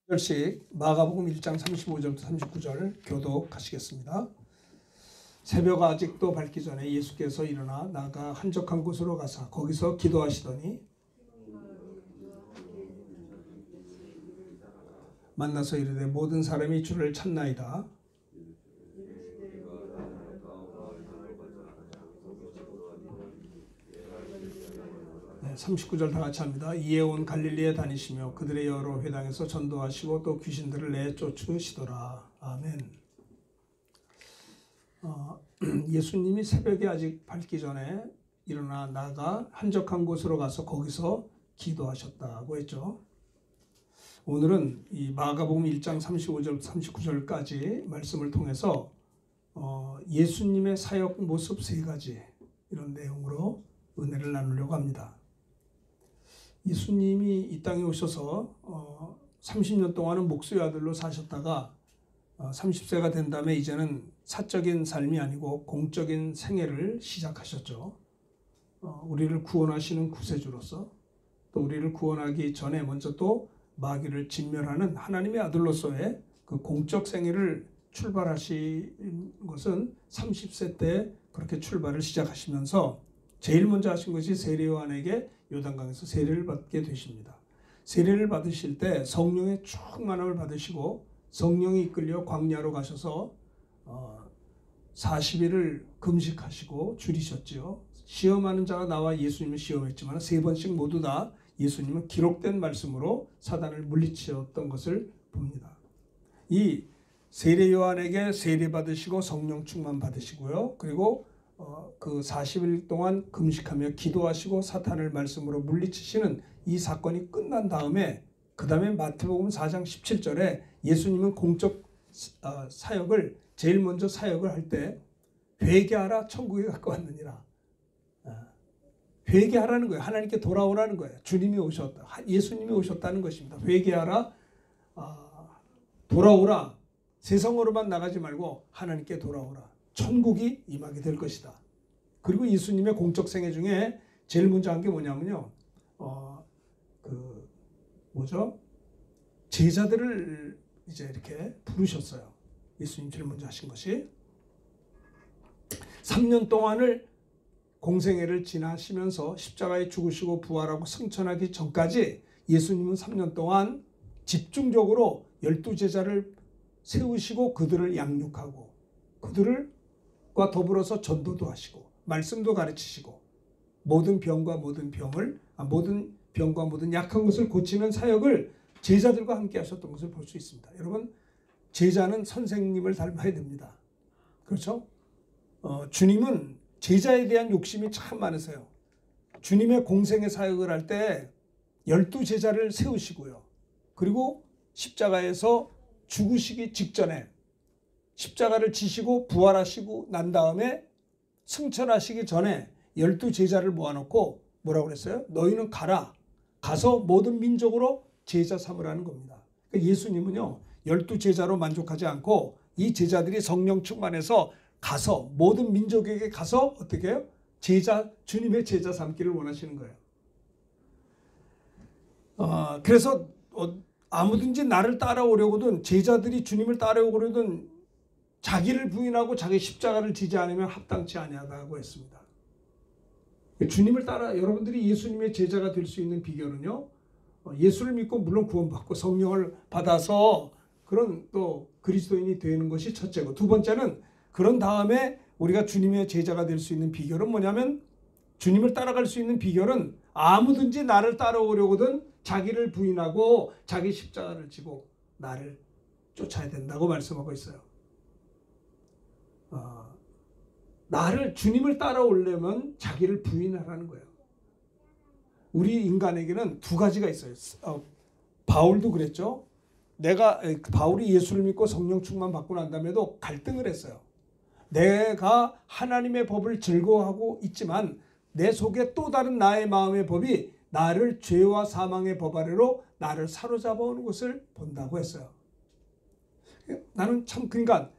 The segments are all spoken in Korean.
절씩 마가복음 1장 35절부터 39절 교독하시겠습니다. 새벽 아직도 밝기 전에 예수께서 일어나 나가 한적한 곳으로 가사 거기서 기도하시더니 만나서 이르되 모든 사람이 주를 찾나이다. 39절 다 같이 합니다. 이에 온 갈릴리에 다니시며 그들의 여러 회당에서 전도하시고 또 귀신들을 내쫓으시더라. 아멘. 예수님이 새벽에 아직 밝기 전에 일어나 나가 한적한 곳으로 가서 거기서 기도하셨다고 했죠. 오늘은 이 마가복음 1장 35절 39절까지 말씀을 통해서 예수님의 사역 모습 세 가지 이런 내용으로 은혜를 나누려고 합니다. 예수님이 이 땅에 오셔서 30년 동안은 목수의 아들로 사셨다가 30세가 된 다음에 이제는 사적인 삶이 아니고 공적인 생애를 시작하셨죠. 우리를 구원하시는 구세주로서 또 우리를 구원하기 전에 먼저 또 마귀를 진멸하는 하나님의 아들로서의 그 공적 생애를 출발하신 것은 30세 때 그렇게 출발을 시작하시면서 제일 먼저 하신 것이 세례 요한에게 요단강에서 세례를 받게 되십니다. 세례를 받으실 때 성령의 충만함을 받으시고 성령이 이끌려 광야로 가셔서 40일을 금식하시고 줄이셨지요. 시험하는 자가 나와 예수님을 시험했지만 세 번씩 모두 다 예수님은 기록된 말씀으로 사단을 물리치었던 것을 봅니다. 이 세례 요한에게 세례 받으시고 성령 충만 받으시고요. 그리고 그 40일 동안 금식하며 기도하시고 사탄을 말씀으로 물리치시는 이 사건이 끝난 다음에 그 다음에 마태복음 4장 17절에 예수님은 공적 사역을 제일 먼저 사역을 할 때 회개하라 천국에 가까웠느니라. 회개하라는 거예요. 하나님께 돌아오라는 거예요. 주님이 오셨다. 예수님이 오셨다는 것입니다. 회개하라, 돌아오라. 세상으로만 나가지 말고 하나님께 돌아오라. 천국이 임하게 될 것이다. 그리고 예수님의 공적 생애 중에 제일 먼저 한 게 뭐냐면요. 제자들을 이제 이렇게 부르셨어요. 예수님 제일 먼저 하신 것이 3년 동안을 공생애를 지나시면서 십자가에 죽으시고 부활하고 승천하기 전까지 예수님은 3년 동안 집중적으로 12제자를 세우시고 그들을 양육하고 그들과 더불어서 전도도 하시고 말씀도 가르치시고 모든 병과 모든 약한 것을 고치는 사역을 제자들과 함께 하셨던 것을 볼 수 있습니다. 여러분, 제자는 선생님을 닮아야 됩니다. 그렇죠? 주님은 제자에 대한 욕심이 참 많으세요. 주님의 공생의 사역을 할 때 12제자를 세우시고요. 그리고 십자가에서 죽으시기 직전에 십자가를 지시고 부활하시고 난 다음에 승천하시기 전에 12제자를 모아놓고 뭐라고 그랬어요? 너희는 가서 모든 민족으로 제자 삼으라는 겁니다. 그러니까 예수님은요 12제자로 만족하지 않고 이 제자들이 성령 충만해서 가서 모든 민족에게 가서 어떻게 해요? 주님의 제자 삼기를 원하시는 거예요. 그래서 아무든지 나를 따라오려거든 제자들이 주님을 따라오려거든 자기를 부인하고 자기 십자가를 지지 않으면 합당치 아니하다고 했습니다. 주님을 따라 여러분들이 예수님의 제자가 될 수 있는 비결은요. 예수를 믿고 물론 구원받고 성령을 받아서 그런 또 그리스도인이 되는 것이 첫째고 두 번째는 그런 다음에 우리가 주님의 제자가 될 수 있는 비결은 뭐냐면 주님을 따라갈 수 있는 비결은 아무든지 나를 따라오려거든 자기를 부인하고 자기 십자가를 지고 나를 쫓아야 된다고 말씀하고 있어요. 주님을 따라오려면 자기를 부인하라는 거예요. 우리 인간에게는 두 가지가 있어요. 바울도 그랬죠. 바울이 예수를 믿고 성령 충만 받고 난 다음에도 갈등을 했어요. 내가 하나님의 법을 즐거워하고 있지만 내 속에 또 다른 나의 마음의 법이 나를 죄와 사망의 법 아래로 나를 사로잡아 오는 것을 본다고 했어요. 나는 참 그러니까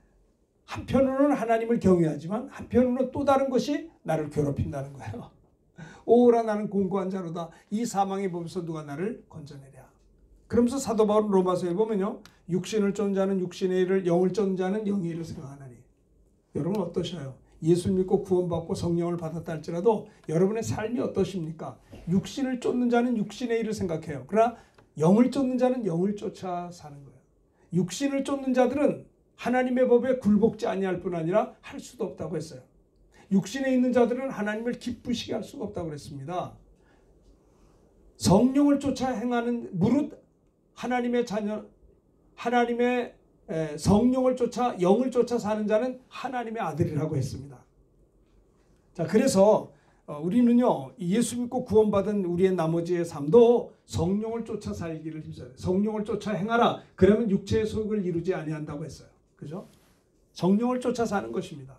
한편으로는 하나님을 경외하지만 한편으로는 또 다른 것이 나를 괴롭힌다는 거예요. 오라 나는 공고한 자로다. 이 사망의 법에서 누가 나를 건져내랴. 그러면서 사도 바울은 로마서에 보면요, 육신을 쫓는 자는 육신의 일을, 영을 쫓는 자는 영의 일을 생각하나니. 여러분 어떠셔요? 예수 믿고 구원받고 성령을 받았다 할지라도 여러분의 삶이 어떠십니까? 육신을 쫓는 자는 육신의 일을 생각해요. 그러나 영을 쫓는 자는 영을 쫓아 사는 거예요. 육신을 쫓는 자들은 하나님의 법에 굴복지 아니할 뿐 아니라 할 수도 없다고 했어요. 육신에 있는 자들은 하나님을 기쁘시게 할 수가 없다고 그랬습니다. 성령을 쫓아 행하는 무릇 하나님의 자녀, 하나님의 성령을 쫓아 영을 쫓아 사는 자는 하나님의 아들이라고 했습니다. 자, 그래서 우리는요, 예수 믿고 구원받은 우리의 나머지의 삶도 성령을 쫓아 살기를 힘써요. 성령을 쫓아 행하라. 그러면 육체의 소욕을 이루지 아니한다고 했어요. 그죠? 성령을 쫓아 사는 것입니다.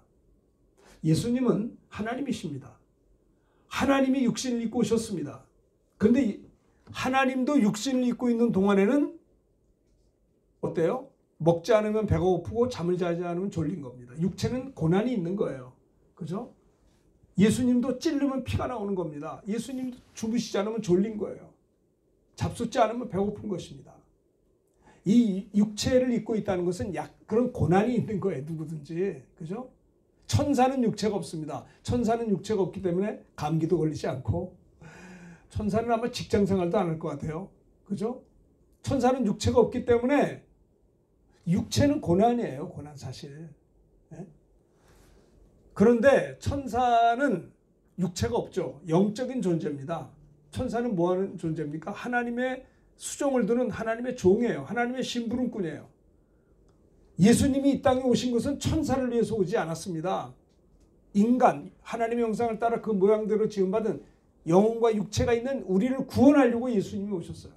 예수님은 하나님이십니다. 하나님이 육신을 입고 오셨습니다. 그런데 하나님도 육신을 입고 있는 동안에는 어때요? 먹지 않으면 배가 고프고 잠을 자지 않으면 졸린 겁니다. 육체는 고난이 있는 거예요. 그죠? 예수님도 찔르면 피가 나오는 겁니다. 예수님도 주무시지 않으면 졸린 거예요. 잡숫지 않으면 배고픈 것입니다. 이 육체를 입고 있다는 것은 그런 고난이 있는 거예요. 누구든지. 그죠? 천사는 육체가 없습니다. 천사는 육체가 없기 때문에 감기도 걸리지 않고, 천사는 아마 직장 생활도 안 할 것 같아요. 그죠? 천사는 육체가 없기 때문에 육체는 고난이에요. 고난 사실. 네? 그런데 천사는 육체가 없죠. 영적인 존재입니다. 천사는 뭐하는 존재입니까? 하나님의 수종을 두는 하나님의 종이에요. 하나님의 심부름꾼이에요. 예수님이 이 땅에 오신 것은 천사를 위해서 오지 않았습니다. 인간, 하나님의 형상을 따라 그 모양대로 지음받은 영혼과 육체가 있는 우리를 구원하려고 예수님이 오셨어요.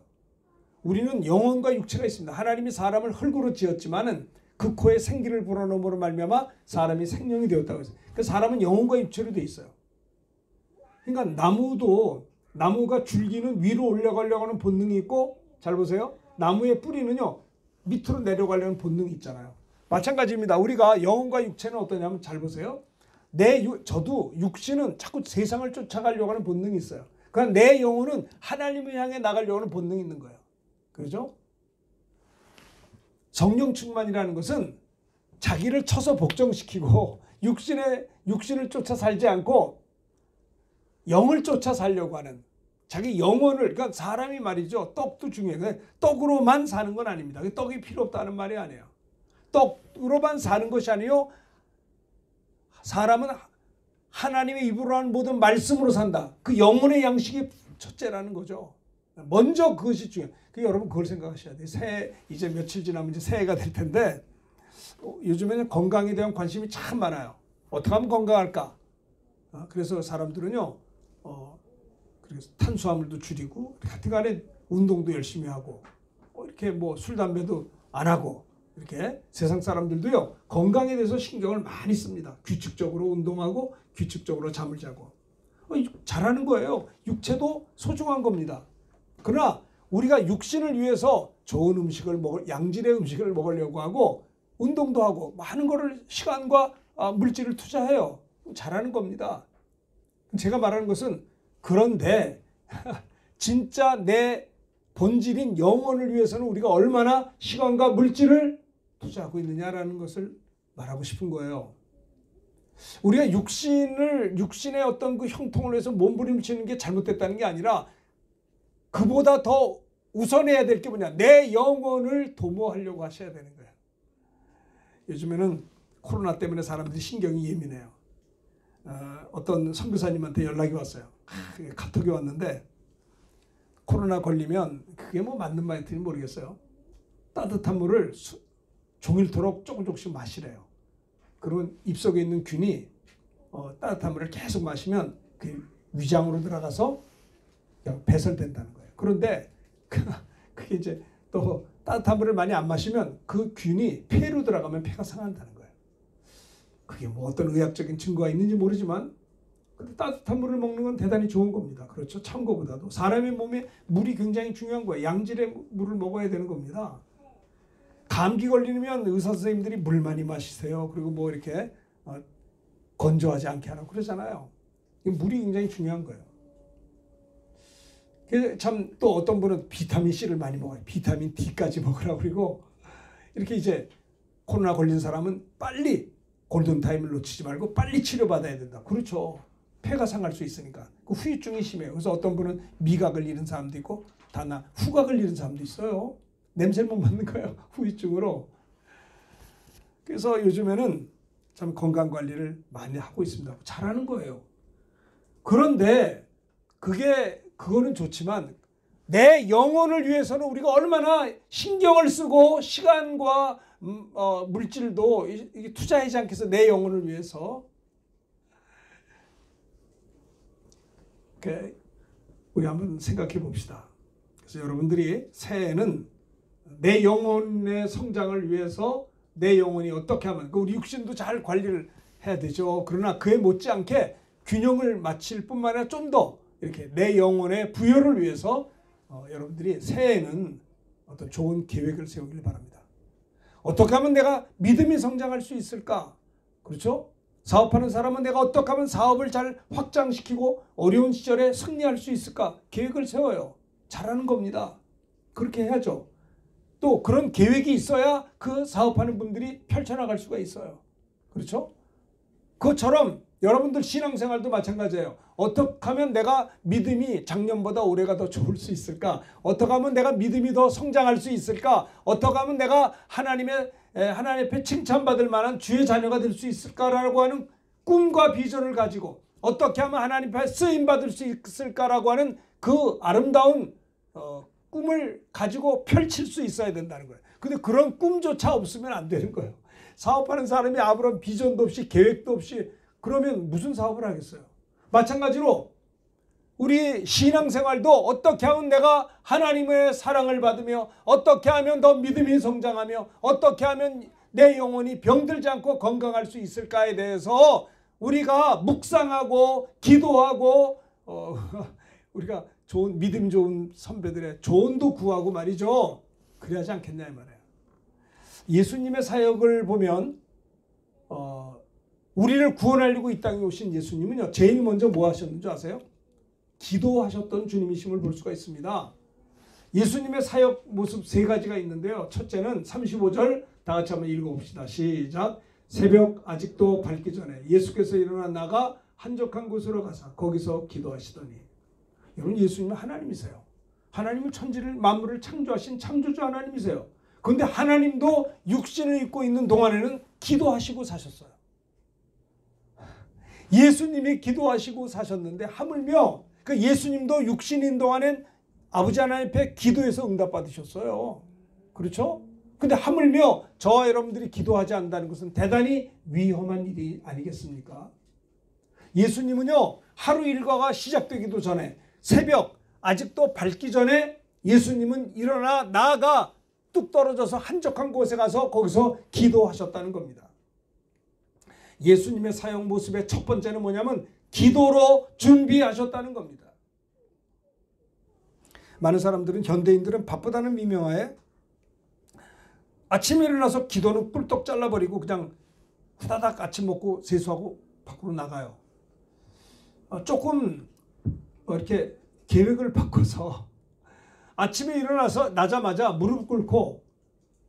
우리는 영혼과 육체가 있습니다. 하나님이 사람을 흙으로 지었지만은 그 코에 생기를 불어넣음으로 말미암아 사람이 생명이 되었다고 했어요. 그 사람은 영혼과 육체로 되어 있어요. 그러니까 나무가 줄기는 위로 올라가려고 하는 본능이 있고, 잘 보세요. 나무의 뿌리는요, 밑으로 내려가려는 본능이 있잖아요. 마찬가지입니다. 우리가 영혼과 육체는 어떠냐면, 잘 보세요. 저도 육신은 자꾸 세상을 쫓아가려고 하는 본능이 있어요. 그러나 내 영혼은 하나님을 향해 나가려고 하는 본능이 있는 거예요. 그렇죠? 성령 충만이라는 것은 자기를 쳐서 복종시키고 육신을 쫓아 살지 않고 영을 쫓아 살려고 하는, 자기 영혼을, 그러니까 사람이 말이죠. 떡도 중요해요. 떡으로만 사는 건 아닙니다. 떡이 필요 없다는 말이 아니에요. 떡으로만 사는 것이 아니요, 사람은 하나님의 입으로 하는 모든 말씀으로 산다. 그 영혼의 양식이 첫째라는 거죠. 먼저 그것이 중요해요. 여러분 그걸 생각하셔야 돼요. 새해 이제 며칠 지나면 이제 새해가 될 텐데, 요즘에는 건강에 대한 관심이 참 많아요. 어떻게 하면 건강할까? 그래서 사람들은요, 그래서 탄수화물도 줄이고, 하여튼간에 운동도 열심히 하고, 이렇게 뭐 술 담배도 안 하고, 이렇게 세상 사람들도요, 건강에 대해서 신경을 많이 씁니다. 규칙적으로 운동하고 규칙적으로 잠을 자고. 잘하는 거예요. 육체도 소중한 겁니다. 그러나 우리가 육신을 위해서 좋은 음식을 양질의 음식을 먹으려고 하고, 운동도 하고 많은 거를, 시간과 물질을 투자해요. 잘하는 겁니다. 제가 말하는 것은, 그런데 진짜 내 본질인 영혼을 위해서는 우리가 얼마나 시간과 물질을 투자하고 있느냐라는 것을 말하고 싶은 거예요. 우리가 육신의 어떤 그 형통을 위해서 몸부림치는 게 잘못됐다는 게 아니라, 그보다 더 우선해야 될 게 뭐냐, 내 영혼을 도모하려고 하셔야 되는 거예요. 요즘에는 코로나 때문에 사람들이 신경이 예민해요. 어떤 선교사님한테 연락이 왔어요. 카톡이 왔는데, 코로나 걸리면, 그게 뭐 맞는 말인지 모르겠어요. 따뜻한 물을 종일토록 조금씩 마시래요. 그러면 입속에 있는 균이 따뜻한 물을 계속 마시면 그 위장으로 들어가서 배설된다는 거예요. 그런데 그게 이제 또 따뜻한 물을 많이 안 마시면 그 균이 폐로 들어가면 폐가 상한다는 거예요. 그게 뭐 어떤 의학적인 증거가 있는지 모르지만, 근데 따뜻한 물을 먹는 건 대단히 좋은 겁니다. 그렇죠? 찬 거보다도. 사람의 몸에 물이 굉장히 중요한 거예요. 양질의 물을 먹어야 되는 겁니다. 감기 걸리면 의사 선생님들이 물 많이 마시세요. 그리고 뭐 이렇게 건조하지 않게 하라고 그러잖아요. 물이 굉장히 중요한 거예요. 참 또 어떤 분은 비타민 C를 많이 먹어요. 비타민 D까지 먹으라고 그리고 이렇게 이제 코로나 걸린 사람은 빨리 골든타임을 놓치지 말고 빨리 치료받아야 된다. 그렇죠. 폐가 상할 수 있으니까. 그 후유증이 심해요. 그래서 어떤 분은 미각을 잃은 사람도 있고 후각을 잃은 사람도 있어요. 냄새를 못 맡는 거예요. 후유증으로. 그래서 요즘에는 참 건강관리를 많이 하고 있습니다. 잘하는 거예요. 그런데 그거는 좋지만 내 영혼을 위해서는 우리가 얼마나 신경을 쓰고 시간과 물질도 투자하지 않겠어. 내 영혼을 위해서. 우리 한번 생각해 봅시다. 그래서 여러분들이 새해에는 내 영혼의 성장을 위해서 내 영혼이 어떻게 하면 우리 육신도 잘 관리를 해야 되죠. 그러나 그에 못지않게 균형을 맞출 뿐만 아니라 좀 더 이렇게 내 영혼의 부여를 위해서 여러분들이 새해에는 어떤 좋은 계획을 세우길 바랍니다. 어떻게 하면 내가 믿음이 성장할 수 있을까? 그렇죠? 사업하는 사람은 내가 어떻게 하면 사업을 잘 확장시키고 어려운 시절에 승리할 수 있을까? 계획을 세워요. 잘하는 겁니다. 그렇게 해야죠. 또 그런 계획이 있어야 그 사업하는 분들이 펼쳐나갈 수가 있어요. 그렇죠? 그것처럼 여러분들 신앙생활도 마찬가지예요. 어떻게 하면 내가 믿음이 작년보다 올해가 더 좋을 수 있을까? 어떻게 하면 내가 믿음이 더 성장할 수 있을까? 어떻게 하면 내가 하나님 앞에 칭찬받을 만한 주의 자녀가 될 수 있을까라고 하는 꿈과 비전을 가지고 어떻게 하면 하나님 앞에 쓰임받을 수 있을까라고 하는 그 아름다운 꿈을 가지고 펼칠 수 있어야 된다는 거예요. 근데 그런 꿈조차 없으면 안 되는 거예요. 사업하는 사람이 아무런 비전도 없이 계획도 없이 그러면 무슨 사업을 하겠어요? 마찬가지로 우리 신앙생활도 어떻게 하면 내가 하나님의 사랑을 받으며 어떻게 하면 더 믿음이 성장하며 어떻게 하면 내 영혼이 병들지 않고 건강할 수 있을까에 대해서 우리가 묵상하고 기도하고 우리가 좋은 믿음 좋은 선배들의 조언도 구하고 말이죠. 그래야지 않겠냐 이 말이에요. 예수님의 사역을 보면 우리를 구원하려고 이 땅에 오신 예수님은요. 제일 먼저 뭐 하셨는지 아세요? 기도하셨던 주님이심을 볼 수가 있습니다. 예수님의 사역 모습 세 가지가 있는데요. 첫째는 35절 다 같이 한번 읽어봅시다. 시작. 새벽 아직도 밝기 전에 예수께서 일어나 나가 한적한 곳으로 가서 거기서 기도하시더니 여러분 예수님은 하나님이세요. 하나님은 천지를 만물을 창조하신 창조주 하나님이세요. 그런데 하나님도 육신을 입고 있는 동안에는 기도하시고 사셨어요. 예수님이 기도하시고 사셨는데 하물며 그 예수님도 육신인 동안엔 아버지 하나님 앞에 기도해서 응답받으셨어요. 그렇죠? 근데 하물며 저와 여러분들이 기도하지 않는다는 것은 대단히 위험한 일이 아니겠습니까? 예수님은요 하루 일과가 시작되기도 전에 새벽 아직도 밝기 전에 예수님은 일어나 나아가 뚝 떨어져서 한적한 곳에 가서 거기서 기도하셨다는 겁니다. 예수님의 사역 모습의 첫 번째는 뭐냐면 기도로 준비하셨다는 겁니다. 많은 사람들은 현대인들은 바쁘다는 미명하에 아침에 일어나서 기도는 꿀떡 잘라버리고 그냥 후다닥 아침 먹고 세수하고 밖으로 나가요. 조금 이렇게 계획을 바꿔서 아침에 일어나서 나자마자 무릎 꿇고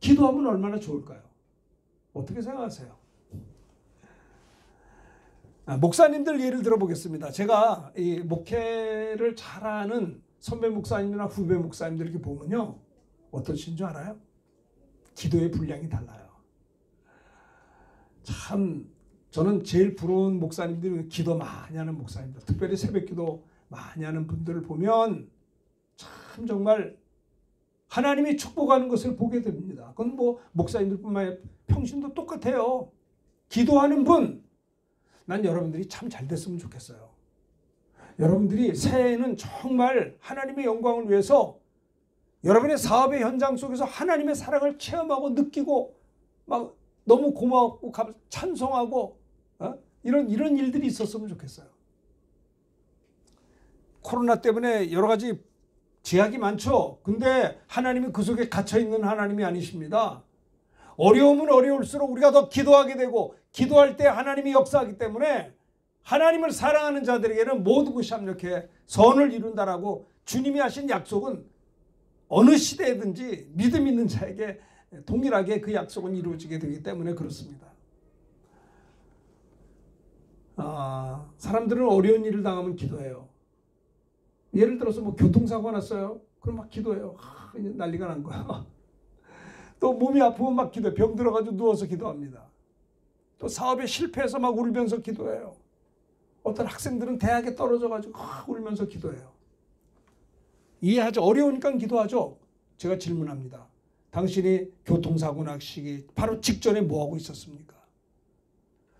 기도하면 얼마나 좋을까요? 어떻게 생각하세요? 목사님들 예를 들어보겠습니다. 제가 이 목회를 잘하는 선배 목사님이나 후배 목사님들 이렇게 보면요. 어떠신 줄 알아요? 기도의 분량이 달라요. 참 저는 제일 부러운 목사님들이 기도 많이 하는 목사님들. 특별히 새벽 기도 많이 하는 분들을 보면 참 정말 하나님이 축복하는 것을 보게 됩니다. 그건 뭐 목사님들뿐만 아니라 평신도 똑같아요. 기도하는 분. 난 여러분들이 참 잘 됐으면 좋겠어요. 여러분들이 새해에는 정말 하나님의 영광을 위해서 여러분의 사업의 현장 속에서 하나님의 사랑을 체험하고 느끼고 막 너무 고마웠고 찬송하고 이런 일들이 있었으면 좋겠어요. 코로나 때문에 여러 가지 제약이 많죠. 근데 하나님은 그 속에 갇혀있는 하나님이 아니십니다. 어려움은 어려울수록 우리가 더 기도하게 되고 기도할 때 하나님이 역사하기 때문에 하나님을 사랑하는 자들에게는 모든 것이 합력해 선을 이룬다라고 주님이 하신 약속은 어느 시대든지 믿음 있는 자에게 동일하게 그 약속은 이루어지게 되기 때문에 그렇습니다. 사람들은 어려운 일을 당하면 기도해요. 예를 들어서 뭐 교통사고가 났어요. 그럼 막 기도해요. 난리가 난 거야. 또 몸이 아프면 막 기도해요. 병 들어가지고 누워서 기도합니다. 또 사업에 실패해서 막 울면서 기도해요. 어떤 학생들은 대학에 떨어져가지고 울면서 기도해요. 이해하죠? 어려우니까 기도하죠. 제가 질문합니다. 당신이 교통사고 나시기 바로 직전에 뭐하고 있었습니까?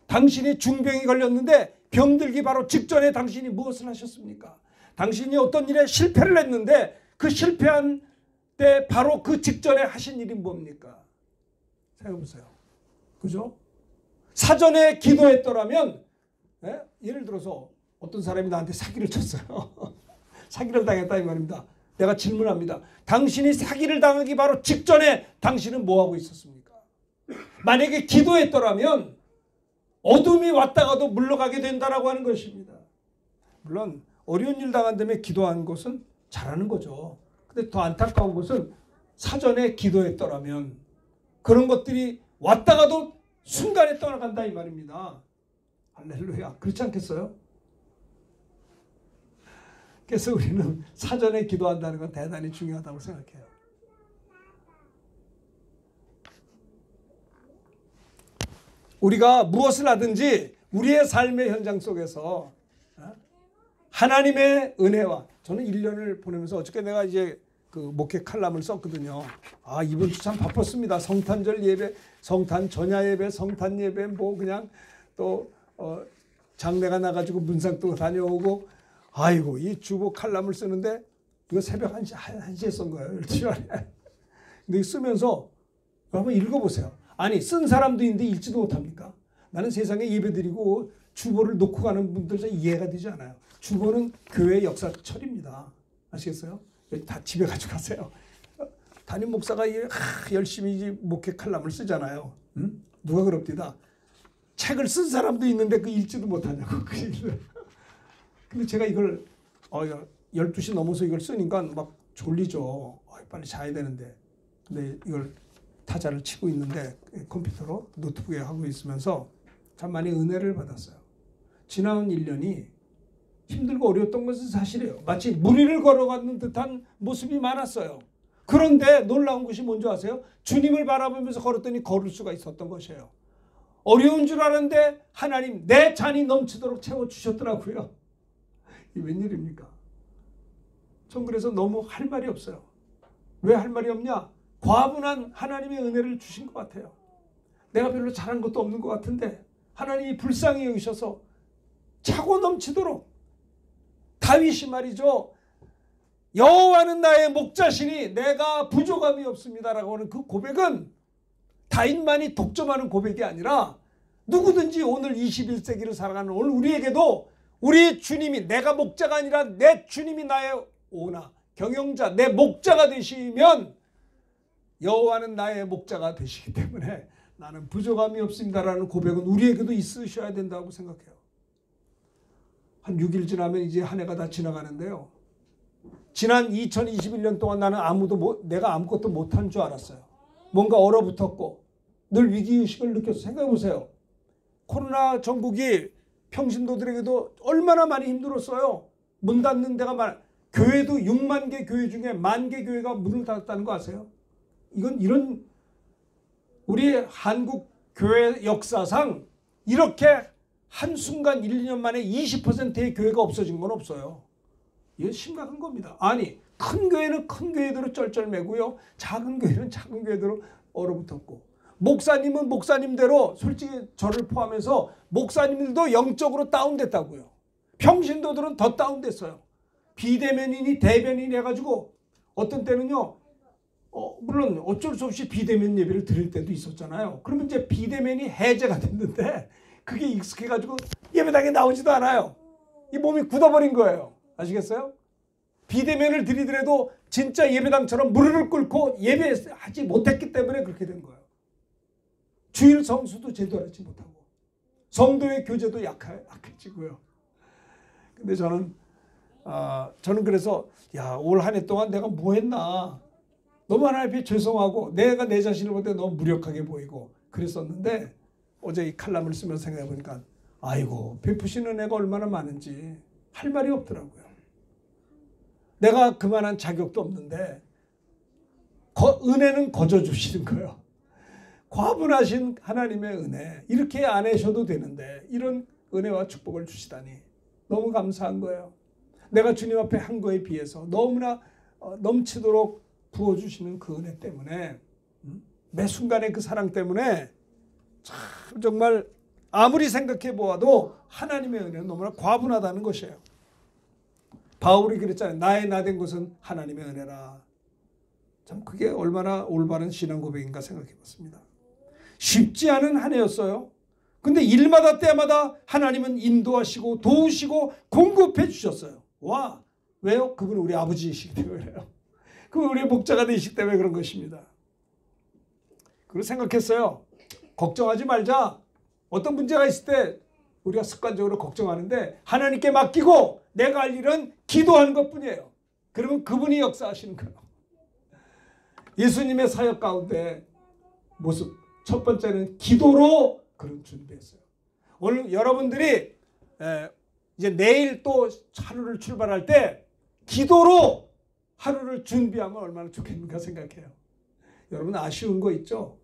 당신이 중병이 걸렸는데 병들기 바로 직전에 당신이 무엇을 하셨습니까? 당신이 어떤 일에 실패를 했는데 그 실패한 때 바로 그 직전에 하신 일이 뭡니까? 생각해보세요. 그죠? 사전에 기도했더라면, 예를 들어서 어떤 사람이 나한테 사기를 쳤어요. 사기를 당했다 이 말입니다. 내가 질문합니다. 당신이 사기를 당하기 바로 직전에 당신은 뭐하고 있었습니까? 만약에 기도했더라면 어둠이 왔다가도 물러가게 된다라고 하는 것입니다. 물론 어려운 일 당한 다음에 기도한 것은 잘하는 거죠. 근데 더 안타까운 것은 사전에 기도했더라면 그런 것들이 왔다가도 순간에 떠나간다 이 말입니다. 할렐루야. 그렇지 않겠어요? 그래서 우리는 사전에 기도한다는 건 대단히 중요하다고 생각해요. 우리가 무엇을 하든지 우리의 삶의 현장 속에서 하나님의 은혜와, 저는 1년을 보내면서 어저께 내가 이제 그 목회 칼럼을 썼거든요. 이번 주 참 바빴습니다. 성탄절 예배, 성탄 전야 예배, 성탄 예배, 뭐 그냥 또 장례가 나가지고 문상도 다녀오고, 아이고 이 주보 칼럼을 쓰는데 이거 새벽 1시에 쓴 거예요. 12시간에. 근데 쓰면서 한번 읽어보세요. 아니 쓴 사람도 있는데 읽지도 못합니까? 나는 세상에 예배드리고 주보를 놓고 가는 분들 잘 이해가 되지 않아요. 주보는 교회의 역사철입니다. 아시겠어요? 다 집에 가져가세요. 담임 목사가 열심히 목회 칼럼을 쓰잖아요. 누가 그럽디다. 책을 쓴 사람도 있는데 그 읽지도 못하냐고. 근데 제가 이걸 12시 넘어서 이걸 쓰니까 막 졸리죠. 빨리 자야 되는데. 근데 이걸 타자를 치고 있는데 컴퓨터로 노트북에 하고 있으면서 참 많이 은혜를 받았어요. 지난 1년이 힘들고 어려웠던 것은 사실이에요. 마치 무리를 걸어가는 듯한 모습이 많았어요. 그런데 놀라운 것이 뭔지 아세요? 주님을 바라보면서 걸었더니 걸을 수가 있었던 것이에요. 어려운 줄 알았는데 하나님 내 잔이 넘치도록 채워주셨더라고요. 이게 웬일입니까? 전 그래서 너무 할 말이 없어요. 왜 할 말이 없냐? 과분한 하나님의 은혜를 주신 것 같아요. 내가 별로 잘한 것도 없는 것 같은데 하나님이 불쌍히 여기셔서 차고 넘치도록, 다윗이 말이죠. 여호와는 나의 목자시니 내가 부족함이 없습니다라고 하는 그 고백은 다윗만이 독점하는 고백이 아니라 누구든지 오늘 21세기를 살아가는 오늘 우리에게도 우리 주님이, 내가 목자가 아니라 내 주님이 나의 오나 경영자, 내 목자가 되시면 여호와는 나의 목자가 되시기 때문에 나는 부족함이 없습니다라는 고백은 우리에게도 있으셔야 된다고 생각해요. 한 6일 지나면 이제 한 해가 다 지나가는데요. 지난 2021년 동안 나는 내가 아무것도 못한 줄 알았어요. 뭔가 얼어붙었고 늘 위기의식을 느껴서 생각해보세요. 코로나 전국이 평신도들에게도 얼마나 많이 힘들었어요. 문 닫는 데가 교회도 6만 개 교회 중에 10,000개 교회가 문을 닫았다는 거 아세요? 이런 우리 한국 교회 역사상 이렇게 한순간 1, 2년 만에 20%의 교회가 없어진 건 없어요. 이건 심각한 겁니다. 아니 큰 교회는 큰 교회대로 쩔쩔매고요. 작은 교회는 작은 교회대로 얼어붙었고, 목사님은 목사님대로, 솔직히 저를 포함해서 목사님들도 영적으로 다운됐다고요. 평신도들은 더 다운됐어요. 비대면이니 대면이니 해가지고 어떤 때는요. 물론 어쩔 수 없이 비대면 예배를 드릴 때도 있었잖아요. 그러면 이제 비대면이 해제가 됐는데 그게 익숙해가지고 예배당에 나오지도 않아요. 이 몸이 굳어버린 거예요. 아시겠어요? 비대면을 드리더라도 진짜 예배당처럼 무릎을 꿇고 예배하지 못했기 때문에 그렇게 된 거예요. 주일 성수도 제대로 하지 못하고 성도의 교제도 약해지고요. 근데 저는 저는 그래서 올 한 해 동안 내가 뭐 했나, 너무 하나님 앞에 죄송하고 내가 내 자신을 볼 때 너무 무력하게 보이고 그랬었는데, 어제 이 칼럼을 쓰면서 생각해 보니까 아이고, 베푸시는 은혜가 얼마나 많은지 할 말이 없더라고요. 내가 그만한 자격도 없는데 은혜는 거저 주시는 거예요. 과분하신 하나님의 은혜, 이렇게 안 하셔도 되는데 이런 은혜와 축복을 주시다니 너무 감사한 거예요. 내가 주님 앞에 한 거에 비해서 너무나 넘치도록 부어주시는 그 은혜 때문에, 매 순간의 그 사랑 때문에 참 정말 아무리 생각해 보아도 하나님의 은혜는 너무나 과분하다는 것이에요. 바울이 그랬잖아요. 나의 나된 것은 하나님의 은혜라. 참 그게 얼마나 올바른 신앙 고백인가 생각해 봤습니다. 쉽지 않은 한 해였어요. 근데 일마다 때마다 하나님은 인도하시고 도우시고 공급해 주셨어요. 와, 왜요? 그분은 우리 아버지이시기 때문에 그래요. 그분은 우리의 목자가 되시기 때문에 그런 것입니다. 그리고 생각했어요. 걱정하지 말자. 어떤 문제가 있을 때 우리가 습관적으로 걱정하는데 하나님께 맡기고 내가 할 일은 기도하는 것뿐이에요. 그러면 그분이 역사하시는 거예요. 예수님의 사역 가운데 모습, 첫 번째는 기도로 그런 준비했어요. 오늘 여러분들이 이제 내일 또 하루를 출발할 때 기도로 하루를 준비하면 얼마나 좋겠는가 생각해요. 여러분 아쉬운 거 있죠?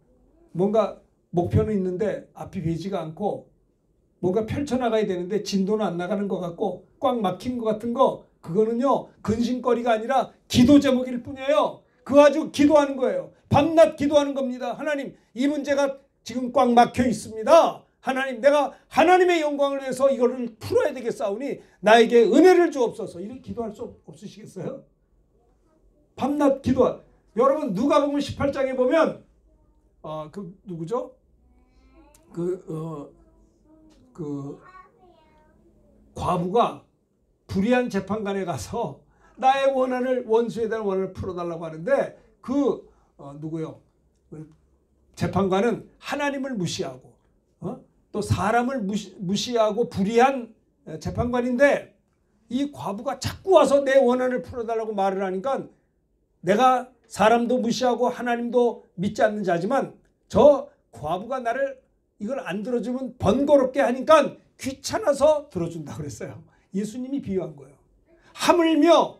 뭔가 목표는 있는데 앞이 보이지가 않고 뭔가 펼쳐나가야 되는데 진도는 안 나가는 것 같고 꽉 막힌 것 같은 거, 그거는요 근심거리가 아니라 기도 제목일 뿐이에요. 그거 가지고 기도하는 거예요. 밤낮 기도하는 겁니다. 하나님, 이 문제가 지금 꽉 막혀 있습니다. 하나님, 내가 하나님의 영광을 위해서 이거를 풀어야 되겠사오니 나에게 은혜를 주옵소서. 이렇게 기도할 수 없으시겠어요? 밤낮 기도. 여러분 누가복음 18장에 보면 그 누구죠? 그 과부가 불의한 재판관에 가서 나의 원수에 대한 원한을 풀어달라고 하는데 누구요? 재판관은 하나님을 무시하고 또 사람을 무시하고 불의한 재판관인데, 이 과부가 자꾸 와서 내 원한을 풀어달라고 말을 하니까, 내가 사람도 무시하고 하나님도 믿지 않는 자지만 저 과부가 나를 이걸 안 들어주면 번거롭게 하니까 귀찮아서 들어준다고 그랬어요. 예수님이 비유한 거예요. 하물며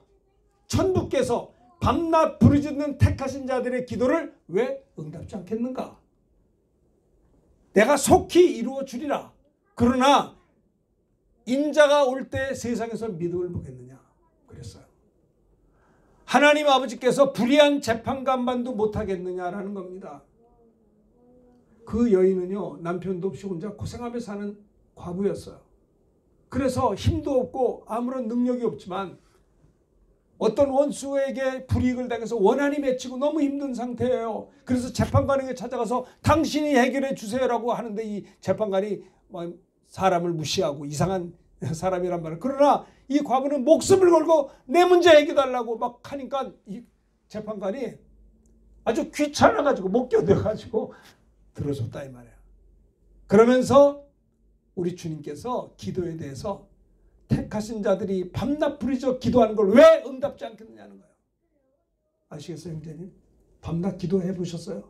천부께서 밤낮 부르짖는 택하신 자들의 기도를 왜 응답지 않겠는가? 내가 속히 이루어 주리라. 그러나 인자가 올 때 세상에서 믿음을 보겠느냐 그랬어요. 하나님 아버지께서 불의한 재판관만도 못하겠느냐라는 겁니다. 그 여인은요, 남편도 없이 혼자 고생하며 사는 과부였어요. 그래서 힘도 없고 아무런 능력이 없지만 어떤 원수에게 불이익을 당해서 원한이 맺히고 너무 힘든 상태예요. 그래서 재판관에게 찾아가서 당신이 해결해 주세요라고 하는데, 이 재판관이 사람을 무시하고 이상한 사람이란 말이에요. 그러나 이 과부는 목숨을 걸고 내 문제 해결하려고 막 하니까 이 재판관이 아주 귀찮아가지고 못 견뎌가지고 들어줬다 이 말이에요. 그러면서 우리 주님께서 기도에 대해서 택하신 자들이 밤낮 부르짖어 기도하는 걸 왜 응답지 않겠느냐는 거예요. 아시겠어요, 형제님? 밤낮 기도해 보셨어요?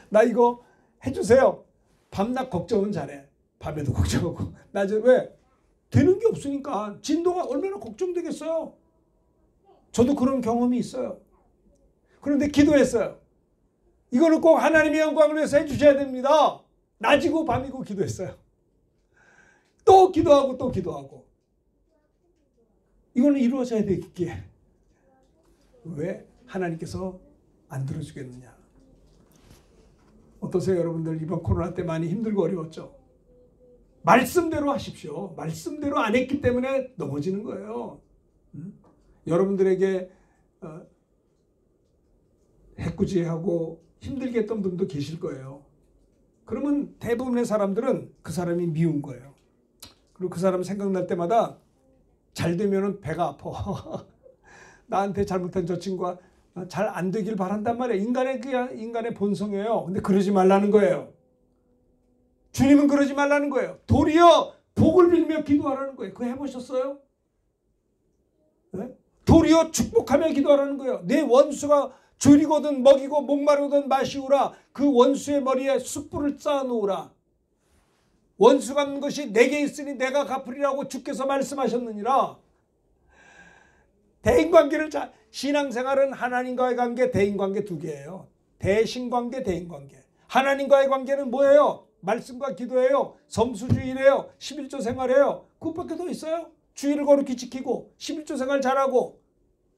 나 이거 해주세요. 밤낮 걱정은 잘해. 밤에도 걱정하고 낮에. 왜? 되는 게 없으니까. 진도가 얼마나 걱정되겠어요. 저도 그런 경험이 있어요. 그런데 기도했어요. 이거는 꼭 하나님의 영광을 위해서 해주셔야 됩니다. 낮이고 밤이고 기도했어요. 또 기도하고 또 기도하고. 이거는 이루어져야 되겠기에 왜 하나님께서 안 들어주겠느냐. 어떠세요 여러분들? 이번 코로나 때 많이 힘들고 어려웠죠? 말씀대로 하십시오. 말씀대로 안 했기 때문에 넘어지는 거예요. 여러분들에게 해꾸지하고 힘들게 했던 분도 계실 거예요. 그러면 대부분의 사람들은 그 사람이 미운 거예요. 그리고 그 사람 생각날 때마다 잘 되면은 배가 아파. 나한테 잘못한 저 친구가 잘 안 되길 바란단 말이에요. 인간의 본성이에요. 근데 그러지 말라는 거예요. 주님은 그러지 말라는 거예요. 도리어 복을 빌며 기도하라는 거예요. 그거 해보셨어요? 도리어 축복하며 기도하라는 거예요. 내 원수가 줄이거든 먹이고 목마르거든 마시우라. 그 원수의 머리에 숯불을 쌓아놓으라. 원수 갚는 것이 내게 있으니 내가 갚으리라고 주께서 말씀하셨느니라. 대인관계를 신앙생활은 하나님과의 관계, 대인관계 두 개예요. 대신관계, 대인관계. 하나님과의 관계는 뭐예요? 말씀과 기도예요. 성수주의래요. 11조 생활이에요. 그것밖에 더 있어요? 주의를 거룩히 지키고 11조 생활 잘하고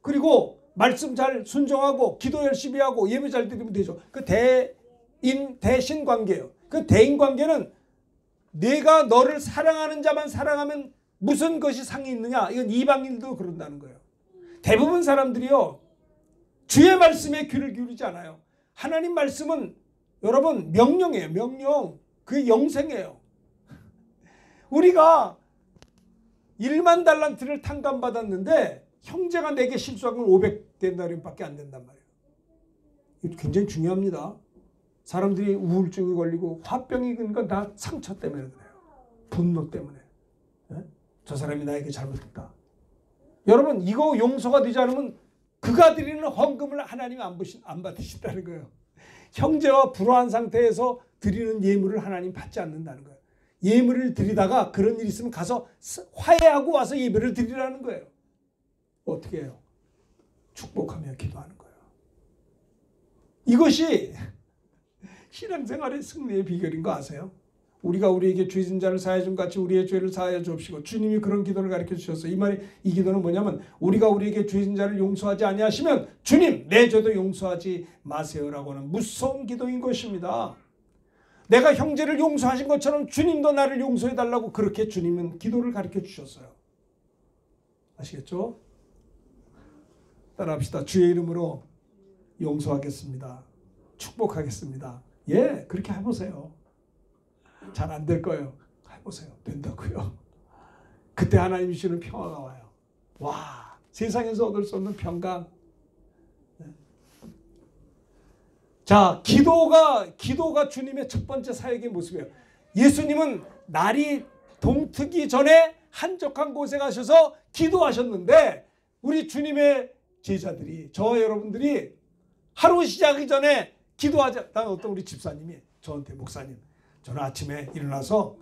그리고 말씀 잘 순종하고 기도 열심히 하고 예배 잘 드리면 되죠. 그 대신 관계예요. 그 대인 관계는 내가 너를 사랑하는 자만 사랑하면 무슨 것이 상이 있느냐. 이건 이방인도 그런다는 거예요. 대부분 사람들이요. 주의 말씀에 귀를 기울이지 않아요. 하나님 말씀은 여러분 명령이에요. 명령. 그게 영생이에요. 우리가 1만 달란트를 탕감받았는데 형제가 내게 실수한 건 500데나리온밖에 안 된단 말이에요. 이거 굉장히 중요합니다. 사람들이 우울증이 걸리고 화병이 건 건 다 상처 때문에 그래요. 분노 때문에. 저 사람이 나에게 잘못했다. 여러분 이거 용서가 되지 않으면 그가 드리는 헌금을 하나님이 안 받으신다는 거예요. 형제와 불화한 상태에서 드리는 예물을 하나님 받지 않는다는 거예요. 예물을 드리다가 그런 일이 있으면 가서 화해하고 와서 예배를 드리라는 거예요. 어떻게 해요? 축복하며 기도하는 거예요. 이것이 신앙생활의 승리의 비결인 거 아세요? 우리가 우리에게 죄진 자를 사하여 준 같이 우리의 죄를 사하여 주옵시고. 주님이 그런 기도를 가르쳐 주셨어요. 이 기도는 뭐냐면 우리가 우리에게 죄진 자를 용서하지 아니하시면 주님 내 죄도 용서하지 마세요라고 하는 무서운 기도인 것입니다. 내가 형제를 용서하신 것처럼 주님도 나를 용서해달라고 그렇게 주님은 기도를 가르쳐 주셨어요. 아시겠죠? 따라합시다. 주의 이름으로 용서하겠습니다. 축복하겠습니다. 예, 그렇게 해보세요. 잘 안 될 거예요. 해보세요. 된다고요. 그때 하나님이 주시는 평화가 와요. 와, 세상에서 얻을 수 없는 평강. 자, 기도가 주님의 첫 번째 사역의 모습이에요. 예수님은 날이 동트기 전에 한적한 곳에 가셔서 기도하셨는데 우리 주님의 제자들이 저와 여러분들이 하루 시작하기 전에 기도하자. 난 어떤 우리 집사님이 저한테 목사님 저는 아침에 일어나서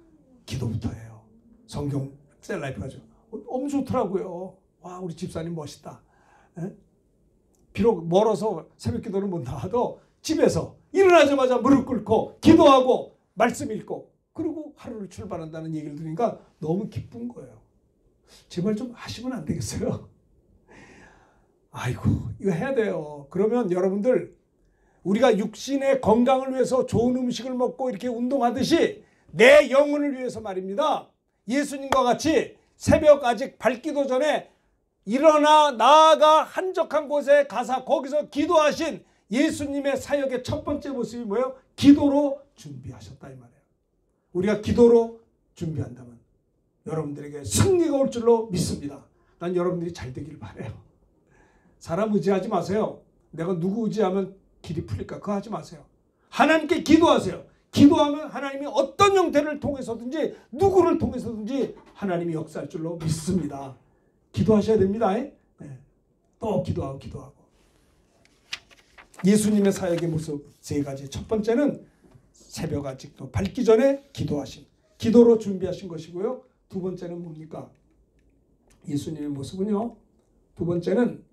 기도부터 해요. 성경 셀라이프 가지고 너무 좋더라고요. 와 우리 집사님 멋있다. 에? 비록 멀어서 새벽 기도를 못 나와도 집에서 일어나자마자 무릎 꿇고 기도하고 말씀 읽고 그리고 하루를 출발한다는 얘기를 들으니까 너무 기쁜 거예요. 제발 좀 하시면 안 되겠어요? 아이고 이거 해야 돼요. 그러면 여러분들 우리가 육신의 건강을 위해서 좋은 음식을 먹고 이렇게 운동하듯이 내 영혼을 위해서 말입니다. 예수님과 같이 새벽 아직 밝기도 전에 일어나 나아가 한적한 곳에 가서 거기서 기도하신 예수님의 사역의 첫 번째 모습이 뭐예요? 기도로 준비하셨다 이 말이에요. 우리가 기도로 준비한다면 여러분들에게 승리가 올 줄로 믿습니다. 난 여러분들이 잘 되기를 바라요. 사람 의지하지 마세요. 내가 누구 의지하면 길이 풀릴까? 그거 하지 마세요. 하나님께 기도하세요. 기도하면 하나님이 어떤 형태를 통해서든지 누구를 통해서든지 하나님이 역사할 줄로 믿습니다. 기도하셔야 됩니다. 네. 또 기도하고 예수님의 사역의 모습 세 가지. 첫 번째는 새벽 아직도 밝기 전에 기도하신 기도로 준비하신 것이고요. 두 번째는 뭡니까? 예수님의 모습은요. 두 번째는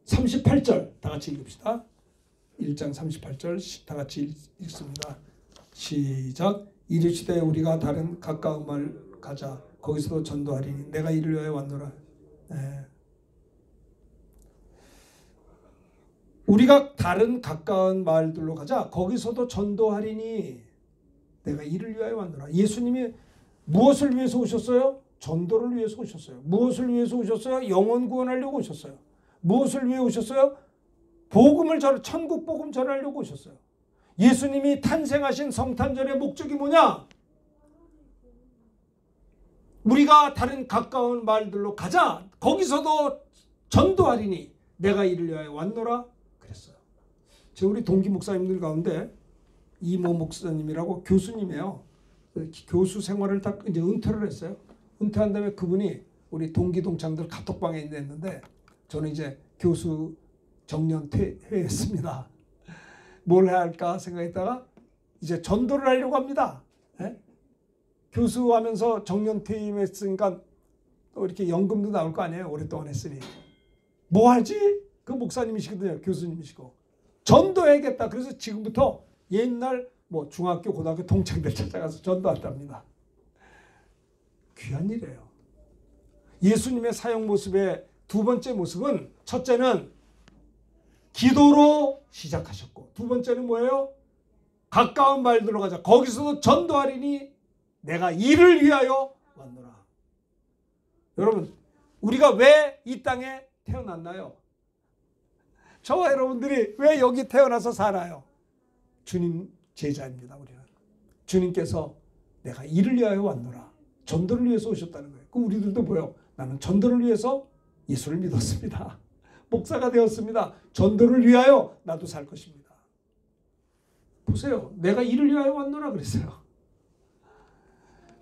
38절 다 같이 읽읍시다. 1장 38절 다 같이 읽습니다. 시작. 이르시되 우리가 다른 가까운 마을 가자. 거기서도 전도하리니 내가 이를 위하여 왔노라. 네. 우리가 다른 가까운 마을들로 가자. 거기서도 전도하리니 내가 이를 위하여 왔노라. 예수님이 무엇을 위해서 오셨어요? 전도를 위해서 오셨어요. 무엇을 위해서 오셨어요? 영혼 구원하려고 오셨어요. 무엇을 위해 오셨어요? 복음을 천국 복음 전하려고 오셨어요. 예수님이 탄생하신 성탄절의 목적이 뭐냐? 우리가 다른 가까운 마을들로 가자. 거기서도 전도하리니 내가 이를 위하여 왔노라 그랬어요. 제 우리 동기 목사님들 가운데 이모 목사님이라고 교수님이에요. 교수 생활을 딱 이제 은퇴를 했어요. 은퇴한 다음에 그분이 우리 동기 동창들 카톡방에 있는데 저는 이제 교수 정년 퇴회했습니다. 뭘 해야 할까 생각했다가 이제 전도를 하려고 합니다. 예? 교수하면서 정년 퇴임했으니까 또 이렇게 연금도 나올 거 아니에요. 오랫동안 했으니. 뭐 하지? 그 목사님이시거든요. 교수님이시고. 전도해야겠다. 그래서 지금부터 옛날 뭐 중학교, 고등학교 동창들 찾아가서 전도한답니다. 귀한 일이에요. 예수님의 사역 모습의 두 번째 모습은 첫째는 기도로 시작하셨고 두 번째는 뭐예요? 가까운 말들로 가자. 거기서도 전도하리니 내가 이를 위하여 왔노라. 여러분 우리가 왜 이 땅에 태어났나요? 저와 여러분들이 왜 여기 태어나서 살아요? 주님 제자입니다. 우리는. 주님께서 내가 이를 위하여 왔노라. 전도를 위해서 오셨다는 거예요. 그럼 우리들도 뭐예요? 나는 전도를 위해서 예수를 믿었습니다. 목사가 되었습니다. 전도를 위하여 나도 살 것입니다. 보세요. 내가 이를 위하여 왔노라 그랬어요.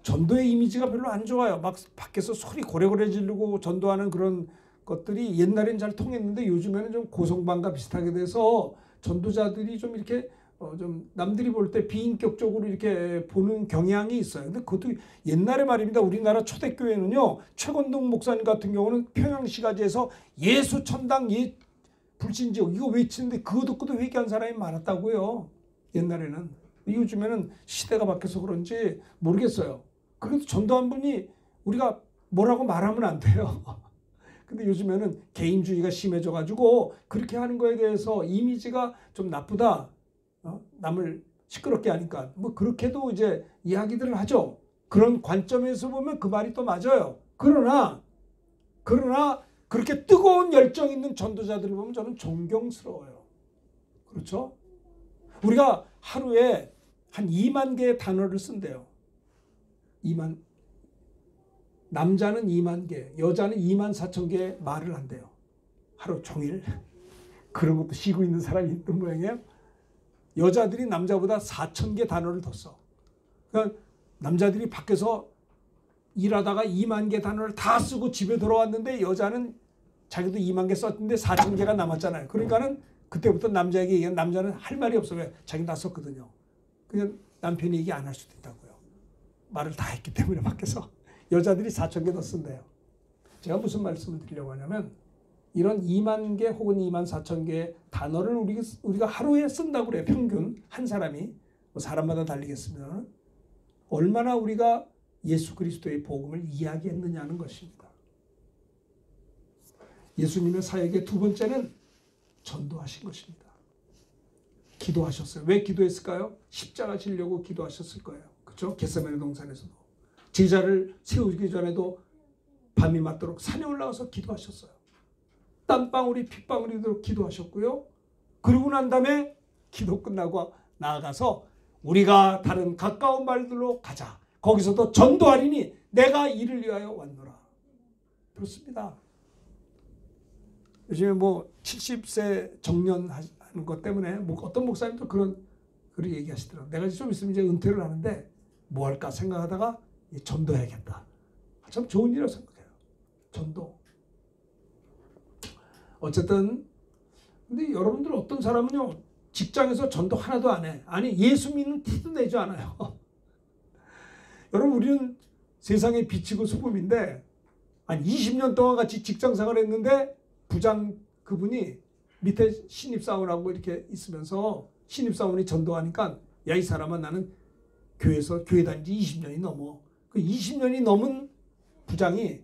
전도의 이미지가 별로 안 좋아요. 막 밖에서 소리 고래고래 지르고 전도하는 그런 것들이 옛날엔 잘 통했는데 요즘에는 좀 고성방과 비슷하게 돼서 전도자들이 좀 이렇게 좀 남들이 볼 때 비인격적으로 이렇게 보는 경향이 있어요. 근데 그것도 옛날에 말입니다. 우리나라 초대교회는요. 최건동 목사님 같은 경우는 평양시가지에서 예수 천당 불신지옥 이거 외치는데 그거 듣고도 회개한 사람이 많았다고요. 옛날에는. 요즘에는 시대가 바뀌어서 그런지 모르겠어요. 그래도 전도한 분이 우리가 뭐라고 말하면 안 돼요. 근데 요즘에는 개인주의가 심해져가지고 그렇게 하는 거에 대해서 이미지가 좀 나쁘다. 남을 시끄럽게 하니까 뭐 그렇게도 이제 이야기들을 하죠. 그런 관점에서 보면 그 말이 또 맞아요. 그러나 그렇게 뜨거운 열정 있는 전도자들을 보면 저는 존경스러워요. 그렇죠? 우리가 하루에 한 2만 개의 단어를 쓴대요. 남자는 2만 개, 여자는 2만 4천 개의 말을 한대요. 하루 종일. 그런 것도 쉬고 있는 사람이 있던 모양이에요. 여자들이 남자보다 4천 개 단어를 더 써. 그러니까 남자들이 밖에서 일하다가 2만 개 단어를 다 쓰고 집에 돌아왔는데 여자는 자기도 2만 개 썼는데 4천 개가 남았잖아요. 그러니까는 그때부터 남자에게 얘기하면 남자는 할 말이 없어. 왜? 자기는 다 썼거든요. 그냥 남편이 얘기 안 할 수도 있다고요. 말을 다 했기 때문에 밖에서. 여자들이 4천 개 더 쓴대요. 제가 무슨 말씀을 드리려고 하냐면 이런 2만 개 혹은 2만 4천 개의 단어를 우리가 하루에 쓴다고 그래요. 평균 한 사람이. 사람마다 달리겠습니다만 얼마나 우리가 예수 그리스도의 복음을 이야기했느냐는 것입니다. 예수님의 사역의 두 번째는 전도하신 것입니다. 기도하셨어요. 왜 기도했을까요? 십자가 지려고 기도하셨을 거예요. 그렇죠? 겟세마네 동산에서도. 제자를 세우기 전에도 밤이 맞도록 산에 올라가서 기도하셨어요. 땀방울이 핏방울이 되도록 기도하셨고요. 그러고 난 다음에 기도 끝나고 나아가서 우리가 다른 가까운 말들로 가자. 거기서도 전도하리니 내가 이를 위하여 왔노라. 그렇습니다. 요즘에 뭐 70세 정년하는 것 때문에 뭐 어떤 목사님도 그런 얘기하시더라고요. 내가 좀 있으면 이제 은퇴를 하는데 뭐 할까 생각하다가 전도해야겠다. 참 좋은 일이라고 생각해요. 전도. 어쨌든 근데 여러분들 어떤 사람은요 직장에서 전도 하나도 안 해. 아니 예수 믿는 티도 내지 않아요. 여러분 우리는 세상의 빛이고 소금인데 한 20년 동안 같이 직장 생활했는데 부장 그분이 밑에 신입사원하고 이렇게 있으면서 신입사원이 전도하니까 야 이 사람아 나는 교회에서 교회 다닌 지 20년이 넘어. 그 20년이 넘은 부장이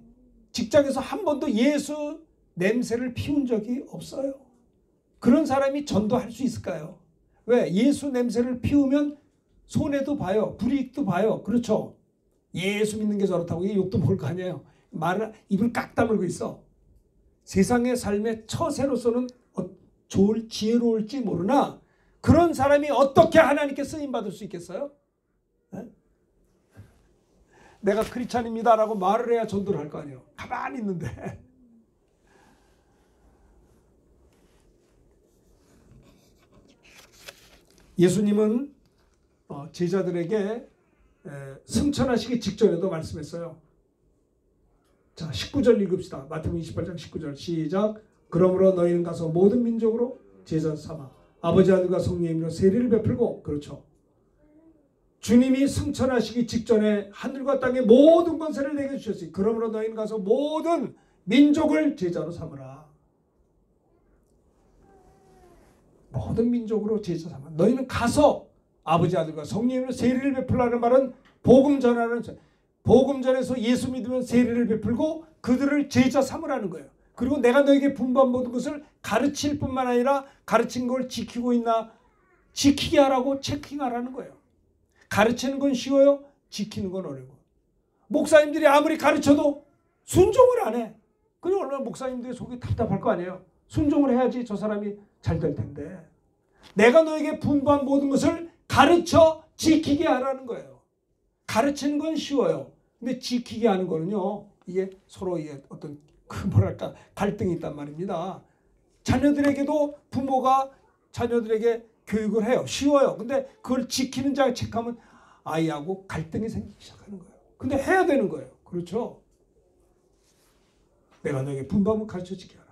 직장에서 한 번도 예수 냄새를 피운 적이 없어요. 그런 사람이 전도할 수 있을까요? 왜? 예수 냄새를 피우면 손해도 봐요. 불이익도 봐요. 그렇죠? 예수 믿는 게 저렇다고 욕도 먹을 거 아니에요. 입을 깍 다물고 있어. 세상의 삶의 처세로서는 좋을 지혜로울지 모르나 그런 사람이 어떻게 하나님께 쓰임받을 수 있겠어요? 네? 내가 크리스찬입니다라고 말을 해야 전도를 할 거 아니에요. 가만히 있는데. 예수님은 제자들에게 승천하시기 직전에도 말씀했어요. 자, 19절 읽읍시다. 마태복음 28장 19절 시작. 그러므로 너희는 가서 모든 민족으로 제자 삼아 아버지 아들과 성령의 이름으로 세례를 베풀고, 그렇죠. 주님이 승천하시기 직전에 하늘과 땅의 모든 권세를 내게 주셨으니 그러므로 너희는 가서 모든 민족을 제자로 삼으라. 모든 민족으로 제자 삼아. 너희는 가서 아버지 아들과 성령의 이름으로 세례를 베풀라는 말은 복음 전하는, 복음 전에서 예수 믿으면 세례를 베풀고 그들을 제자 삼으라는 거예요. 그리고 내가 너에게 분부한 모든 것을 가르칠 뿐만 아니라 가르친 걸 지키고 있나 지키게 하라고 체킹하라는 거예요. 가르치는 건 쉬워요. 지키는 건 어려워. 목사님들이 아무리 가르쳐도 순종을 안 해. 그럼 얼마나 목사님들이 속이 답답할 거 아니에요. 순종을 해야지 저 사람이 잘 될 텐데. 내가 너에게 분부한 모든 것을 가르쳐 지키게 하라는 거예요. 가르치는 건 쉬워요. 근데 지키게 하는 거는요, 이게 서로 이게 어떤 뭐랄까 갈등이 있단 말입니다. 자녀들에게도 부모가 자녀들에게 교육을 해요. 쉬워요. 근데 그걸 지키는 자가 체크하면 아이하고 갈등이 생기기 시작하는 거예요. 근데 해야 되는 거예요. 그렇죠? 내가 너에게 분부하면 가르쳐지게 하라.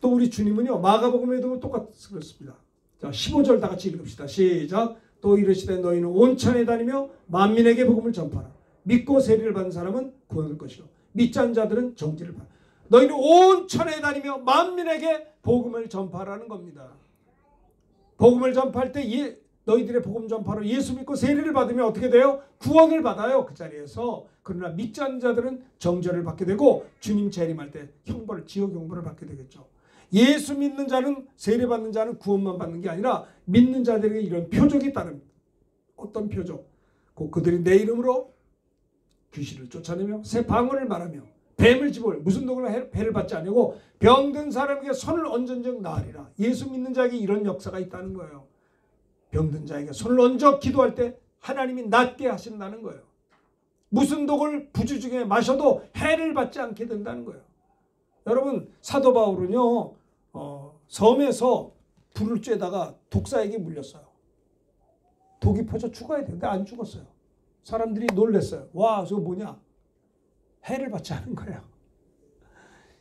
또 우리 주님은요, 마가복음에도 똑같이 그렇습니다. 자, 15절 다 같이 읽읍시다. 시작. 또 이르시되 너희는 온 천에 다니며 만민에게 복음을 전파하라. 믿고 세례를 받은 사람은 구원할 것이요 믿지 않은 자들은 정죄를 받아. 너희는 온 천에 다니며 만민에게 복음을 전파하라는 겁니다. 복음을 전파할 때 너희들의 복음 전파로 예수 믿고 세례를 받으면 어떻게 돼요? 구원을 받아요. 그 자리에서. 그러나 믿지 않는 자들은 정죄를 받게 되고 주님 재림할 때 형벌을, 지옥 형벌을 받게 되겠죠. 예수 믿는 자는, 세례 받는 자는 구원만 받는 게 아니라 믿는 자들에게 이런 표적이 따릅니다. 어떤 표적? 그들이 내 이름으로 귀신을 쫓아내며 새 방언을 말하며 뱀을 집어올 무슨 독으로 해를 받지 아니고 병든 사람에게 손을 얹은즉 나으리라. 예수 믿는 자에게 이런 역사가 있다는 거예요. 병든 자에게 손을 얹어 기도할 때 하나님이 낫게 하신다는 거예요. 무슨 독을 부주 중에 마셔도 해를 받지 않게 된다는 거예요. 여러분, 사도 바울은요, 섬에서 불을 쬐다가 독사에게 물렸어요. 독이 퍼져 죽어야 되는데 안 죽었어요. 사람들이 놀랐어요. 와, 저거 뭐냐? 해를 받지 않은 거예요.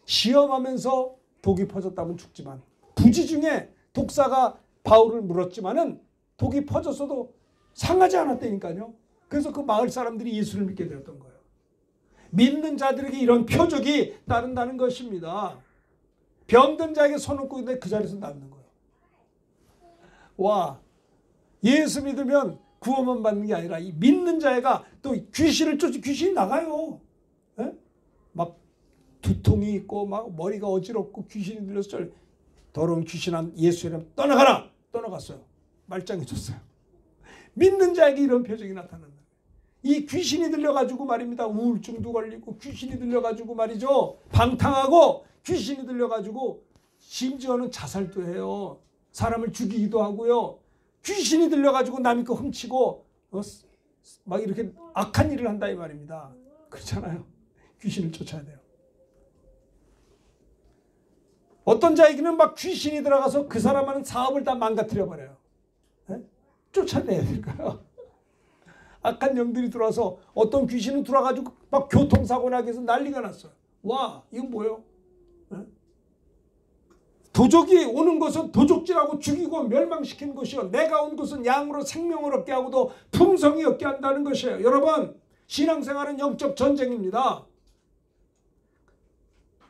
시험하면서 독이 퍼졌다면 죽지만, 부지 중에 독사가 바울을 물었지만은 독이 퍼졌어도 상하지 않았다니까요. 그래서 그 마을 사람들이 예수를 믿게 되었던 거예요. 믿는 자들에게 이런 표적이 따른다는 것입니다. 병든 자에게 손 얹고 있는데 그 자리에서 낫는 거예요. 와, 예수 믿으면 구원만 받는 게 아니라 이 믿는 자애가 또 귀신을 쫓지, 귀신이 나가요. 에? 막 두통이 있고 막 머리가 어지럽고 귀신이 들려서 더러운 귀신한 예수 이름 떠나가라! 떠나갔어요. 말짱해졌어요. 믿는 자에게 이런 표적이 나타난다. 이 귀신이 들려가지고 말입니다. 우울증도 걸리고 귀신이 들려가지고 말이죠. 방탕하고 귀신이 들려가지고 심지어는 자살도 해요. 사람을 죽이기도 하고요. 귀신이 들려가지고 남의 거 훔치고 막 이렇게 악한 일을 한다 이 말입니다. 그렇잖아요. 귀신을 쫓아야 돼요. 어떤 자에게는 막 귀신이 들어가서 그 사람 하는 사업을 다 망가뜨려 버려요. 쫓아내야 될까요? 악한 영들이 들어와서 어떤 귀신은 들어와가지고 막 교통사고 나게 해서 난리가 났어요. 와, 이건 뭐예요? 도적이 오는 것은 도적질하고 죽이고 멸망시키는 것이요. 내가 온 것은 양으로 생명을 얻게 하고도 풍성히 얻게 한다는 것이에요. 여러분, 신앙생활은 영적 전쟁입니다.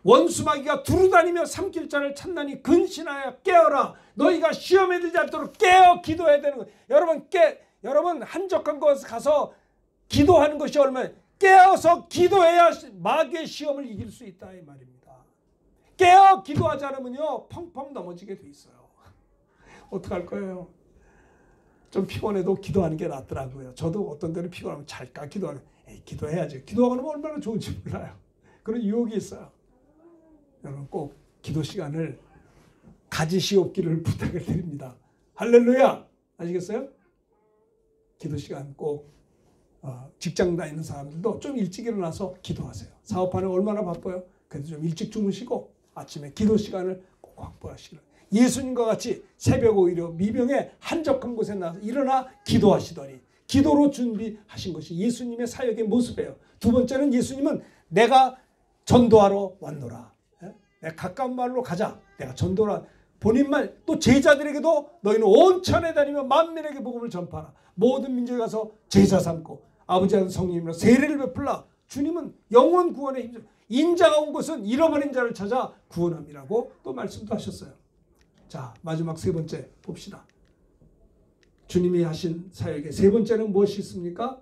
원수마귀가 두루다니며 삼킬 자를 찾나니 근신하여 깨어라. 너희가 시험에 들지 않도록 깨어 기도해야 되는 거예요. 여러분 한적한 곳에 가서 기도하는 것이 얼마나, 깨어서 기도해야 마귀의 시험을 이길 수 있다 이 말입니다. 깨어 기도하지 않으면요 펑펑 넘어지게 돼 있어요. 어떡할 거예요? 좀 피곤해도 기도하는 게 낫더라고요. 저도 어떤 때는 피곤하면 잘까 기도하는, 기도해야지. 기도하고 나면 얼마나 좋은지 몰라요. 그런 유혹이 있어요. 여러분 꼭 기도 시간을 가지시옵기를 부탁을 드립니다. 할렐루야! 아시겠어요? 기도 시간 꼭 직장 다니는 사람들도 좀 일찍 일어나서 기도하세요. 사업하는 얼마나 바빠요? 그래도 좀 일찍 주무시고 아침에 기도 시간을 꼭 확보하시기를. 예수님과 같이 새벽 오히려 미명에 한적한 곳에 나서 일어나 기도하시더니 기도로 준비하신 것이 예수님의 사역의 모습이에요. 두 번째는 예수님은 내가 전도하러 왔노라. 내가 가까운 마을로 가자. 내가 전도하러 본인만 또 제자들에게도 너희는 온 천에 다니며 만민에게 복음을 전파하라. 모든 민족에 가서 제자 삼고 아버지와 성령님으로 세례를 베풀라. 주님은 영원 구원에 힘써 인자가 온 것은 잃어버린 자를 찾아 구원함이라고 또 말씀도 하셨어요. 자, 마지막 세 번째 봅시다. 주님이 하신 사역의 세 번째는 무엇이 있습니까?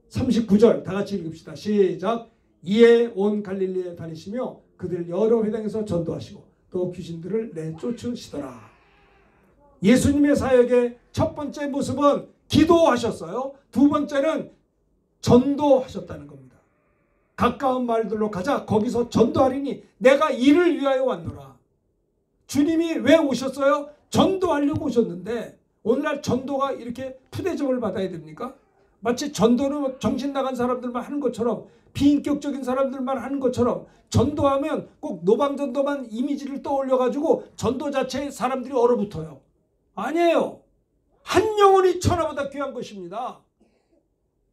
39절 다 같이 읽읍시다. 시작. 이에 온 갈릴리에 다니시며 그들 여러 회당에서 전도하시고 또 귀신들을 내쫓으시더라. 예수님의 사역의 첫 번째 모습은 기도하셨어요. 두 번째는 전도하셨다는 겁니다. 가까운 마을들로 가자. 거기서 전도하리니 내가 이를 위하여 왔노라. 주님이 왜 오셨어요? 전도하려고 오셨는데 오늘날 전도가 이렇게 푸대접을 받아야 됩니까? 마치 전도는 정신 나간 사람들만 하는 것처럼 비인격적인 사람들만 하는 것처럼 전도하면 꼭 노방전도만 이미지를 떠올려가지고 전도 자체에 사람들이 얼어붙어요. 아니에요. 한 영혼이 천하보다 귀한 것입니다.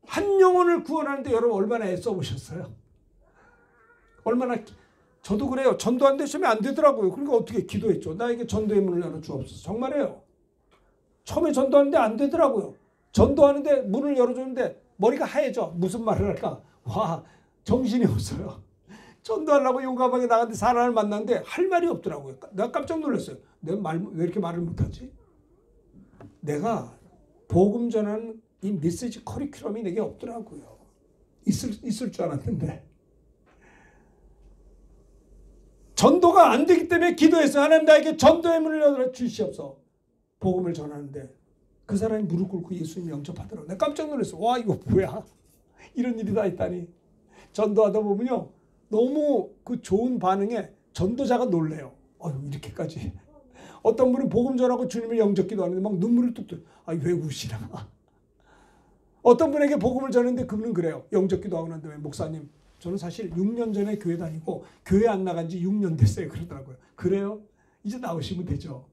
한 영혼을 구원하는데 여러분 얼마나 애써보셨어요? 얼마나 저도 그래요. 전도 안 되시면 안 되더라고요. 그러니까 어떻게 기도했죠. 나에게 전도의 문을 열어 주옵소서. 정말이에요. 처음에 전도하는데 안 되더라고요. 전도하는데 문을 열어주는데 머리가 하얘져. 무슨 말을 할까? 와, 정신이 없어요. 전도하려고 용감하게 나갔는데 사람을 만났는데 할 말이 없더라고요. 내가 깜짝 놀랐어요. 내가 왜 이렇게 말을 못하지? 내가 복음 전하는 이 메시지 커리큘럼이 내게 없더라고요. 있을 줄 알았는데. 전도가 안 되기 때문에 기도했어요. 하나님 나에게 전도의 문을 열어 주시옵소서. 복음을 전하는데 그 사람이 무릎 꿇고 예수님 영접하더라고요. 내가 깜짝 놀랐어요. 와, 이거 뭐야. 이런 일이 다 있다니. 전도하다 보면요. 너무 그 좋은 반응에 전도자가 놀래요. 이렇게까지. 어떤 분은 복음 전하고 주님을 영접기도 하는데 막 눈물을 뚝뚝. 왜 우시나. 어떤 분에게 복음을 전했는데 그분은 그래요. 영접기도 하고 난 다음에 목사님 저는 사실 6년 전에 교회 다니고 교회 안 나간 지 6년 됐어요. 그러더라고요. 그래요? 이제 나오시면 되죠.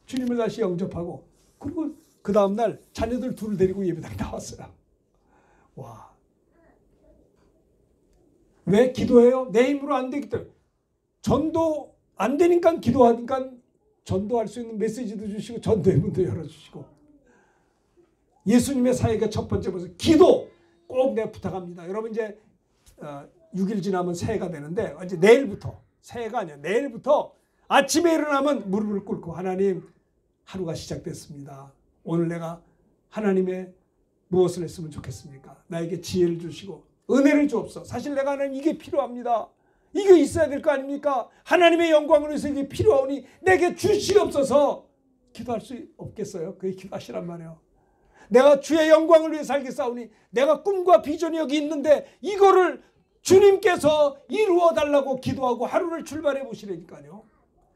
주님을 다시 영접하고 그리고 그 다음날 자녀들 둘을 데리고 예배당에 나왔어요. 와. 왜 기도해요? 내 힘으로 안 되기 때문에. 전도 안 되니까 기도하니까 전도할 수 있는 메시지도 주시고 전도의 문도 열어주시고. 예수님의 사역의 첫 번째 모습 기도 꼭 내가 부탁합니다. 여러분 이제 6일 지나면 새해가 되는데 이제 내일부터 새해가 아니야. 내일부터 아침에 일어나면 무릎을 꿇고 하나님 하루가 시작됐습니다. 오늘 내가 하나님의 무엇을 했으면 좋겠습니까? 나에게 지혜를 주시고 은혜를 주옵소서. 사실 내가 하나님 이게 필요합니다. 이게 있어야 될 거 아닙니까? 하나님의 영광을 위해서 이게 필요하니 내게 주시옵소서. 기도할 수 없겠어요? 그게 기도하시란 말이에요. 내가 주의 영광을 위해 살겠사오니 내가 꿈과 비전이 여기 있는데 이거를 주님께서 이루어 달라고 기도하고 하루를 출발해 보시라니까요.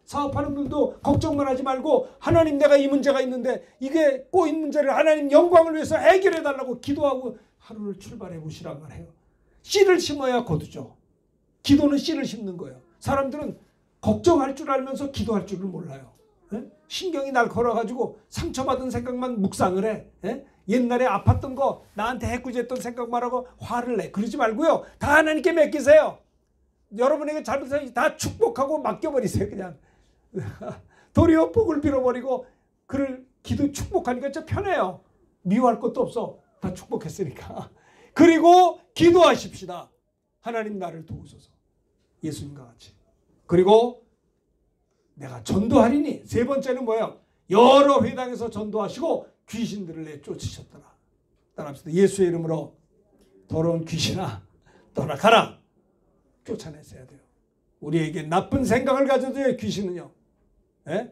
사업하는 분도 걱정만 하지 말고 하나님 내가 이 문제가 있는데 이게 꼬인 문제를 하나님 영광을 위해서 해결해 달라고 기도하고 하루를 출발해 보시란 말이에요. 씨를 심어야 거두죠. 기도는 씨를 심는 거예요. 사람들은 걱정할 줄 알면서 기도할 줄을 몰라요. 신경이 날카로워가지고 상처받은 생각만 묵상을 해. 옛날에 아팠던 거 나한테 해꾸지했던 생각만 하고 화를 내. 그러지 말고요. 다 하나님께 맡기세요. 여러분에게 잘못해서 다 축복하고 맡겨버리세요. 그냥. 도리어 복을 빌어버리고 그를 기도 축복하니까 진짜 편해요. 미워할 것도 없어. 다 축복했으니까. 그리고 기도하십시다. 하나님 나를 도우소서. 예수님과 같이. 그리고 내가 전도하리니 세 번째는 뭐예요? 여러 회당에서 전도하시고 귀신들을 내쫓으셨더라. 따라합시다. 예수의 이름으로 더러운 귀신아 떠나가라. 쫓아내셔야 돼요. 우리에게 나쁜 생각을 가져다줘요. 귀신은요.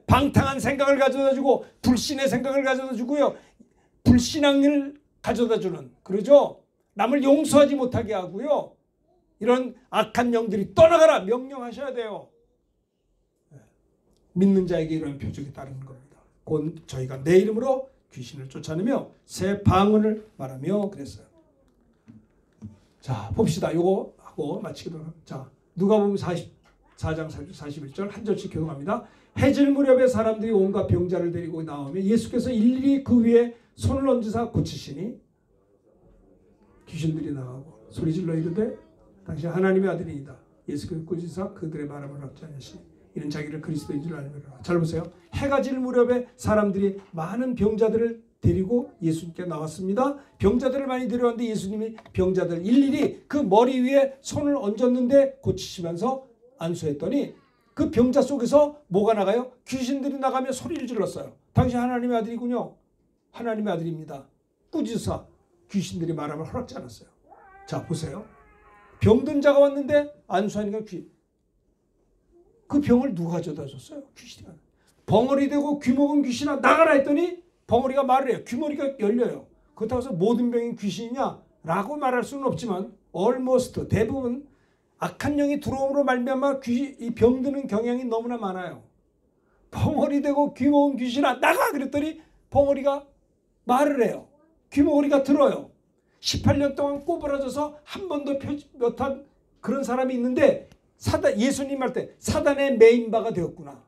방탕한 생각을 가져다주고 불신의 생각을 가져다주고요. 불신앙을 가져다주는 그러죠. 남을 용서하지 못하게 하고요. 이런 악한 영들이 떠나가라 명령하셔야 돼요. 믿는 자에게 이런 표적이 따르는 겁니다. 곧 저희가 내 이름으로 귀신을 쫓아내며 새 방언을 말하며 그랬어요. 자 봅시다. 요거 하고 마치기도 합니다. 자 누가복음 44장 41절 한 절씩 교독합니다. 해질 무렵에 사람들이 온갖 병자를 데리고 나오며 예수께서 일일이 그 위에 손을 얹으사 고치시니 귀신들이 나가고 소리질러 이르되 당신 하나님의 아들이이다. 예수께서 꾸짖으사 그들의 말함을 얻지 않으시니 이는 자기를 그리스도인 줄 알미라. 잘 보세요. 해가 질 무렵에 사람들이 많은 병자들을 데리고 예수님께 나왔습니다. 병자들을 많이 데려왔는데 예수님이 병자들 일일이 그 머리 위에 손을 얹었는데 고치시면서 안수했더니 그 병자 속에서 뭐가 나가요? 귀신들이 나가며 소리를 질렀어요. 당신 하나님의 아들이군요. 하나님의 아들입니다. 꾸짖으사 귀신들이 말함을 허락지 않았어요. 자 보세요. 병든 자가 왔는데 안수하니까 그 병을 누가 가져다 줬어요? 귀신이. 벙어리 되고 귀먹은 귀신아 나가라 했더니 벙어리가 말을 해요. 귀머리가 열려요. 그렇다고 해서 모든 병이 귀신이냐? 라고 말할 수는 없지만 almost 대부분 악한 영이 들어옴으로 말미암아 이 병드는 경향이 너무나 많아요. 벙어리 되고 귀먹은 귀신아 나가! 그랬더니 벙어리가 말을 해요. 귀머거리가 들어요. 18년 동안 꼬부라져서 한 번도 펴지 못한 그런 사람이 있는데 예수님 할 때 사단의 메인바가 되었구나.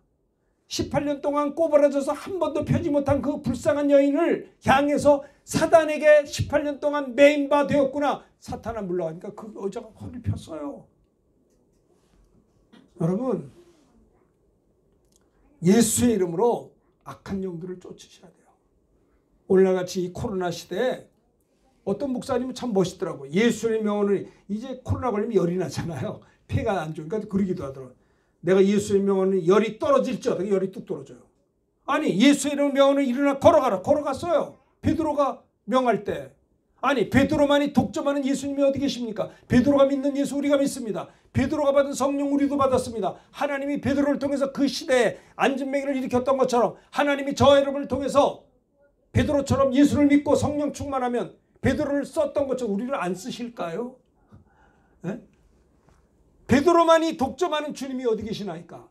18년 동안 꼬부라져서 한 번도 펴지 못한 그 불쌍한 여인을 향해서 사단에게 18년 동안 메인바 되었구나. 사탄아 물러가니까 그 여자가 허리를 폈어요. 여러분 예수의 이름으로 악한 영들을 쫓으셔야 돼요. 오늘날같이 이 코로나 시대에 어떤 목사님은 참 멋있더라고요. 예수의 명언을 이제 코로나 걸리면 열이 나잖아요. 폐가 안 좋으니까 그러기도 하더라고요. 내가 예수의 명언은 열이 떨어질지어다. 열이 뚝 떨어져요. 아니 예수의 명언을 일어나 걸어가라. 걸어갔어요. 베드로가 명할 때. 아니 베드로만이 독점하는 예수님이 어디 계십니까? 베드로가 믿는 예수 우리가 믿습니다. 베드로가 받은 성령 우리도 받았습니다. 하나님이 베드로를 통해서 그 시대에 안진뱅이를 일으켰던 것처럼 하나님이 저와 여러분을 통해서 베드로처럼 예수를 믿고 성령 충만하면 베드로를 썼던 것처럼 우리를 안 쓰실까요? 네? 베드로만이 독점하는 주님이 어디 계시나이까?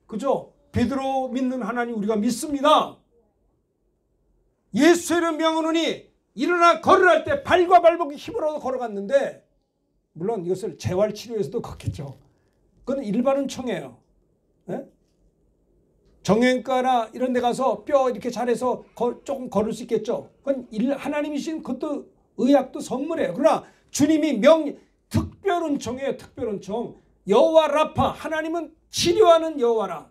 그죠? 베드로 믿는 하나님 우리가 믿습니다. 예수의 명하노니 일어나 걸으라 할 때 발과 발목이 힘을 얻어 걸어갔는데 물론 이것을 재활치료에서도 걷겠죠. 그건 일반은 총이에요. 네? 정형외과나 이런 데 가서 뼈 이렇게 잘해서 조금 걸을 수 있겠죠. 그건 하나님이신 그것도 의학도 선물이에요. 그러나 주님이 특별은총이에요. 특별은총. 여호와 라파. 하나님은 치료하는 여호와라.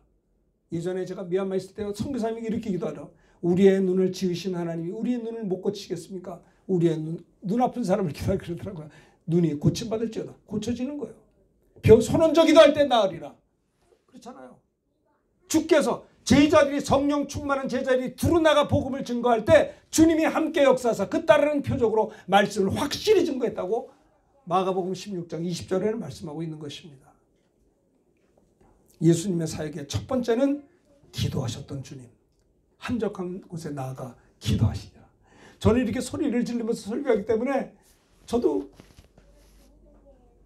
예전에 제가 미얀마 있을 때 선교사님이 이렇게 기도하더라고요. 우리의 눈을 지으신 하나님이 우리의 눈을 못 고치겠습니까? 우리의 눈 아픈 사람을 기다려 그러더라고요. 눈이 고침받을지어다. 고쳐지는 거예요. 손 얹어 기도할 때 나으리라. 그렇잖아요. 주께서 제자들이 성령 충만한 제자들이 두루 나가 복음을 증거할 때 주님이 함께 역사하사 그 따르는 표적으로 말씀을 확실히 증거했다고 마가복음 16장 20절에는 말씀하고 있는 것입니다. 예수님의 사역의 첫 번째는 기도하셨던 주님. 한적한 곳에 나아가 기도하시냐. 저는 이렇게 소리를 지르면서 설교하기 때문에 저도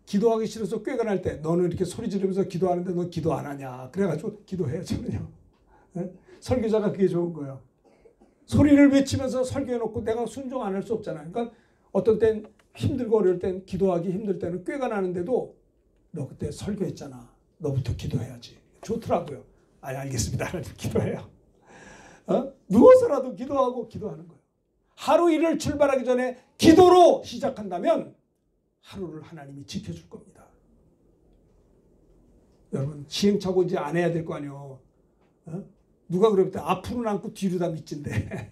기도하기 싫어서 꾀가 날 때 너는 이렇게 소리 지르면서 기도하는데 너 기도 안 하냐. 그래가지고 기도해요. 저는요. 네? 설교자가 그게 좋은 거예요. 소리를 외치면서 설교해놓고 내가 순종 안 할 수 없잖아요. 그러니까 어떤 땐 힘들고 어려울 땐 기도하기 힘들 때는 꾀가 나는데도 너 그때 설교했잖아. 너부터 기도해야지. 좋더라고요. 아니 알겠습니다. 기도해요. 누워서라도 기도하고 기도하는 거예요. 하루 일을 출발하기 전에 기도로 시작한다면 하루를 하나님이 지켜줄 겁니다. 여러분 시행착오 이제 안 해야 될 거 아니에요. 누가 그럴 때 앞으로는 않고 뒤로 다 미친데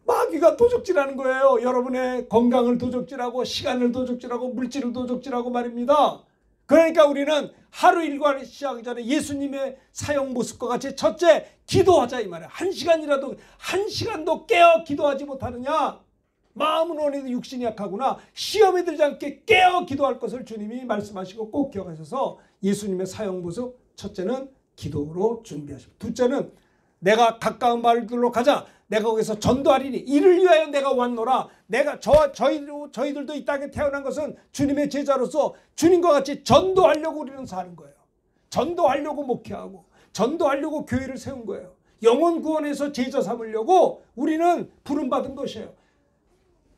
마귀가 도적질하는 거예요. 여러분의 건강을 도적질하고 시간을 도적질하고 물질을 도적질하고 말입니다. 그러니까 우리는 하루 일과를 시작하기 전에 예수님의 사역 모습과 같이 첫째 기도하자 이 말이야. 한 시간도 깨어 기도하지 못하느냐. 마음은 원해도 육신이 약하구나. 시험에 들지 않게 깨어 기도할 것을 주님이 말씀하시고 꼭 기억하셔서 예수님의 사역 모습 첫째는 기도로 준비하시고 둘째는 내가 가까운 마을들로 가자. 내가 거기서 전도하리니 이를 위하여 내가 왔노라. 내가 저희들도 이 땅에 태어난 것은 주님의 제자로서 주님과 같이 전도하려고 우리는 사는 거예요. 전도하려고 목회하고 전도하려고 교회를 세운 거예요. 영혼 구원해서 제자 삼으려고 우리는 부름받은 것이에요.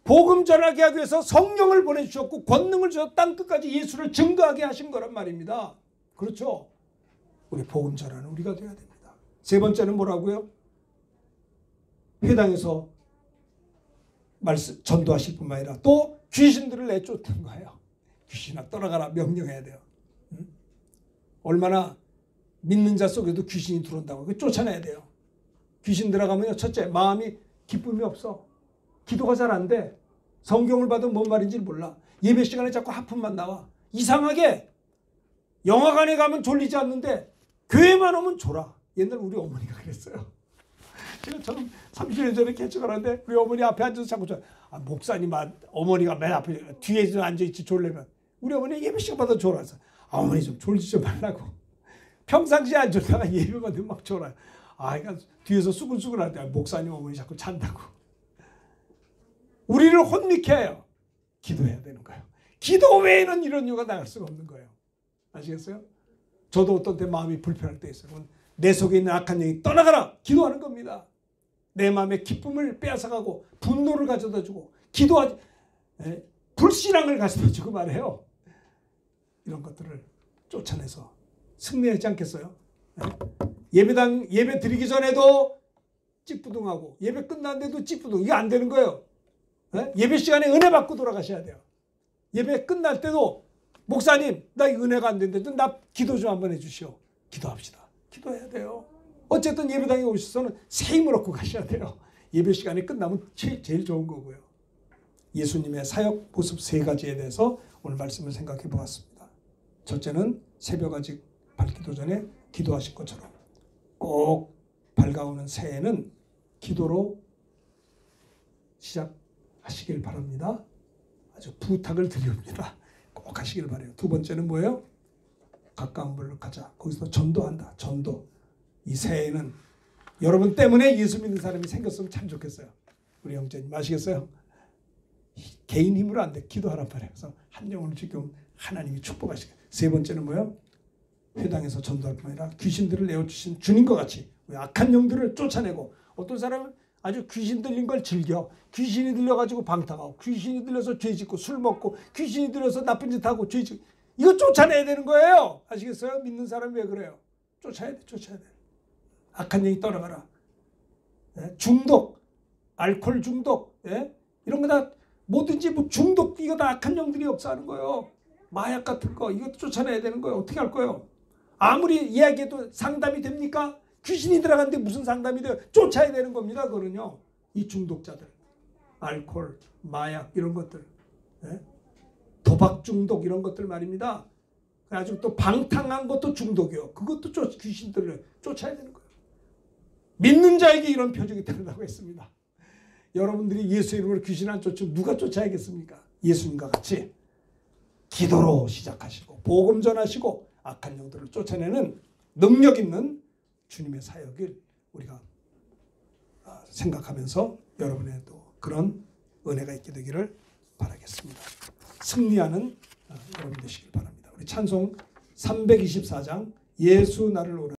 복음 전하게 하기 위해서 성령을 보내주셨고 권능을 주셔서 땅끝까지 예수를 증거하게 하신 거란 말입니다. 그렇죠? 우리 복음 전하는 우리가 돼야 됩니다. 세 번째는 뭐라고요? 회당에서 말씀 전도하실 뿐만 아니라 또 귀신들을 내쫓는 거예요. 귀신아 떠나가라 명령해야 돼요. 얼마나 믿는 자 속에도 귀신이 들어온다고 쫓아내야 돼요. 귀신 들어가면요, 첫째 마음이 기쁨이 없어. 기도가 잘 안 돼. 성경을 봐도 뭔 말인지 몰라. 예배 시간에 자꾸 하품만 나와. 이상하게 영화관에 가면 졸리지 않는데 교회만 오면 졸아. 옛날 우리 어머니가 그랬어요. 제가 저는 30년 전에 개척을 하는데 우리 어머니 앞에 앉아서 자꾸 목사님 어머니가 맨 앞에 뒤에 좀 앉아있지 졸려면 우리 어머니 예배 시간마다 졸아서 어머니 좀 졸지 좀 말라고. 평상시에 안 졸다가 예배만 되면 막 졸아요. 그러니까 뒤에서 수근수근 할 때 목사님 어머니 자꾸 잔다고. 우리를 혼미케 해요. 기도해야 되는 거예요. 기도 외에는 이런 이유가 나갈 수가 없는 거예요. 아시겠어요? 저도 어떤 때 마음이 불편할 때 있어요. 내 속에 있는 악한 영이 떠나가라. 기도하는 겁니다. 내 마음의 기쁨을 빼앗아가고 분노를 가져다주고 기도하지 불신앙을 가져다주고 말해요. 이런 것들을 쫓아내서 승리하지 않겠어요? 예배 드리기 전에도 찌뿌둥하고 예배 끝났는데도 찌뿌둥. 이게 안 되는 거예요. 예배 시간에 은혜 받고 돌아가셔야 돼요. 예배 끝날 때도 목사님 나 은혜가 안 되는데 나 기도 좀 한번 해주시오. 기도합시다. 기도해야 돼요. 어쨌든 예배당에 오셔서는 새 힘을 얻고 가셔야 돼요. 예배 시간이 끝나면 제일 좋은 거고요. 예수님의 사역 모습 3가지에 대해서 오늘 말씀을 생각해 보았습니다. 첫째는 새벽 아직 밝기도 전에 기도하실 것처럼 꼭 밝아오는 새해는 기도로 시작하시길 바랍니다. 아주 부탁을 드립니다. 꼭 하시길 바라요. 두 번째는 뭐예요? 가까운 분을 가자. 거기서 전도한다. 전도. 이 새해에는 여러분 때문에 예수 믿는 사람이 생겼으면 참 좋겠어요. 우리 형제님 아시겠어요? 개인 힘으로 안 돼. 기도하란 말이에요. 그래서 한 영혼을 지금 하나님이 축복하시게. 세 번째는 뭐예요? 회당에서 전도할 뿐 아니라 귀신들을 내어주신 주님과 같이 악한 영들을 쫓아내고 어떤 사람은 아주 귀신 들린 걸 즐겨. 귀신이 들려가지고 방탕하고 귀신이 들려서 죄 짓고 술 먹고 귀신이 들려서 나쁜 짓 하고 죄 짓고 이거 쫓아내야 되는 거예요. 아시겠어요? 믿는 사람이 왜 그래요? 쫓아야 돼. 쫓아야 돼. 악한 영이 떠나가라. 중독, 알코올 중독, 이런 거 다 뭐든지 뭐 중독 이거 다 악한 영들이 역사하는 거예요. 마약 같은 거 이것도 쫓아내야 되는 거예요. 어떻게 할 거예요? 아무리 이야기해도 상담이 됩니까? 귀신이 들어갔는데 무슨 상담이 돼요? 쫓아야 되는 겁니다. 그거는요. 이 중독자들, 알코올, 마약 이런 것들, 도박 중독 이런 것들 말입니다. 아주 또 방탕한 것도 중독이요. 그것도 귀신들을 쫓아야 되는 거예요. 믿는 자에게 이런 표적이 드러나고 있습니다. 여러분들이 예수 이름으로 귀신 안 쫓으면 누가 쫓아야겠습니까? 예수님과 같이 기도로 시작하시고 복음 전하시고 악한 영들을 쫓아내는 능력 있는 주님의 사역을 우리가 생각하면서 여러분에도 그런 은혜가 있게 되기를 바라겠습니다. 승리하는 여러분 되시길 바랍니다. 우리 찬송 324장 예수 나를 오라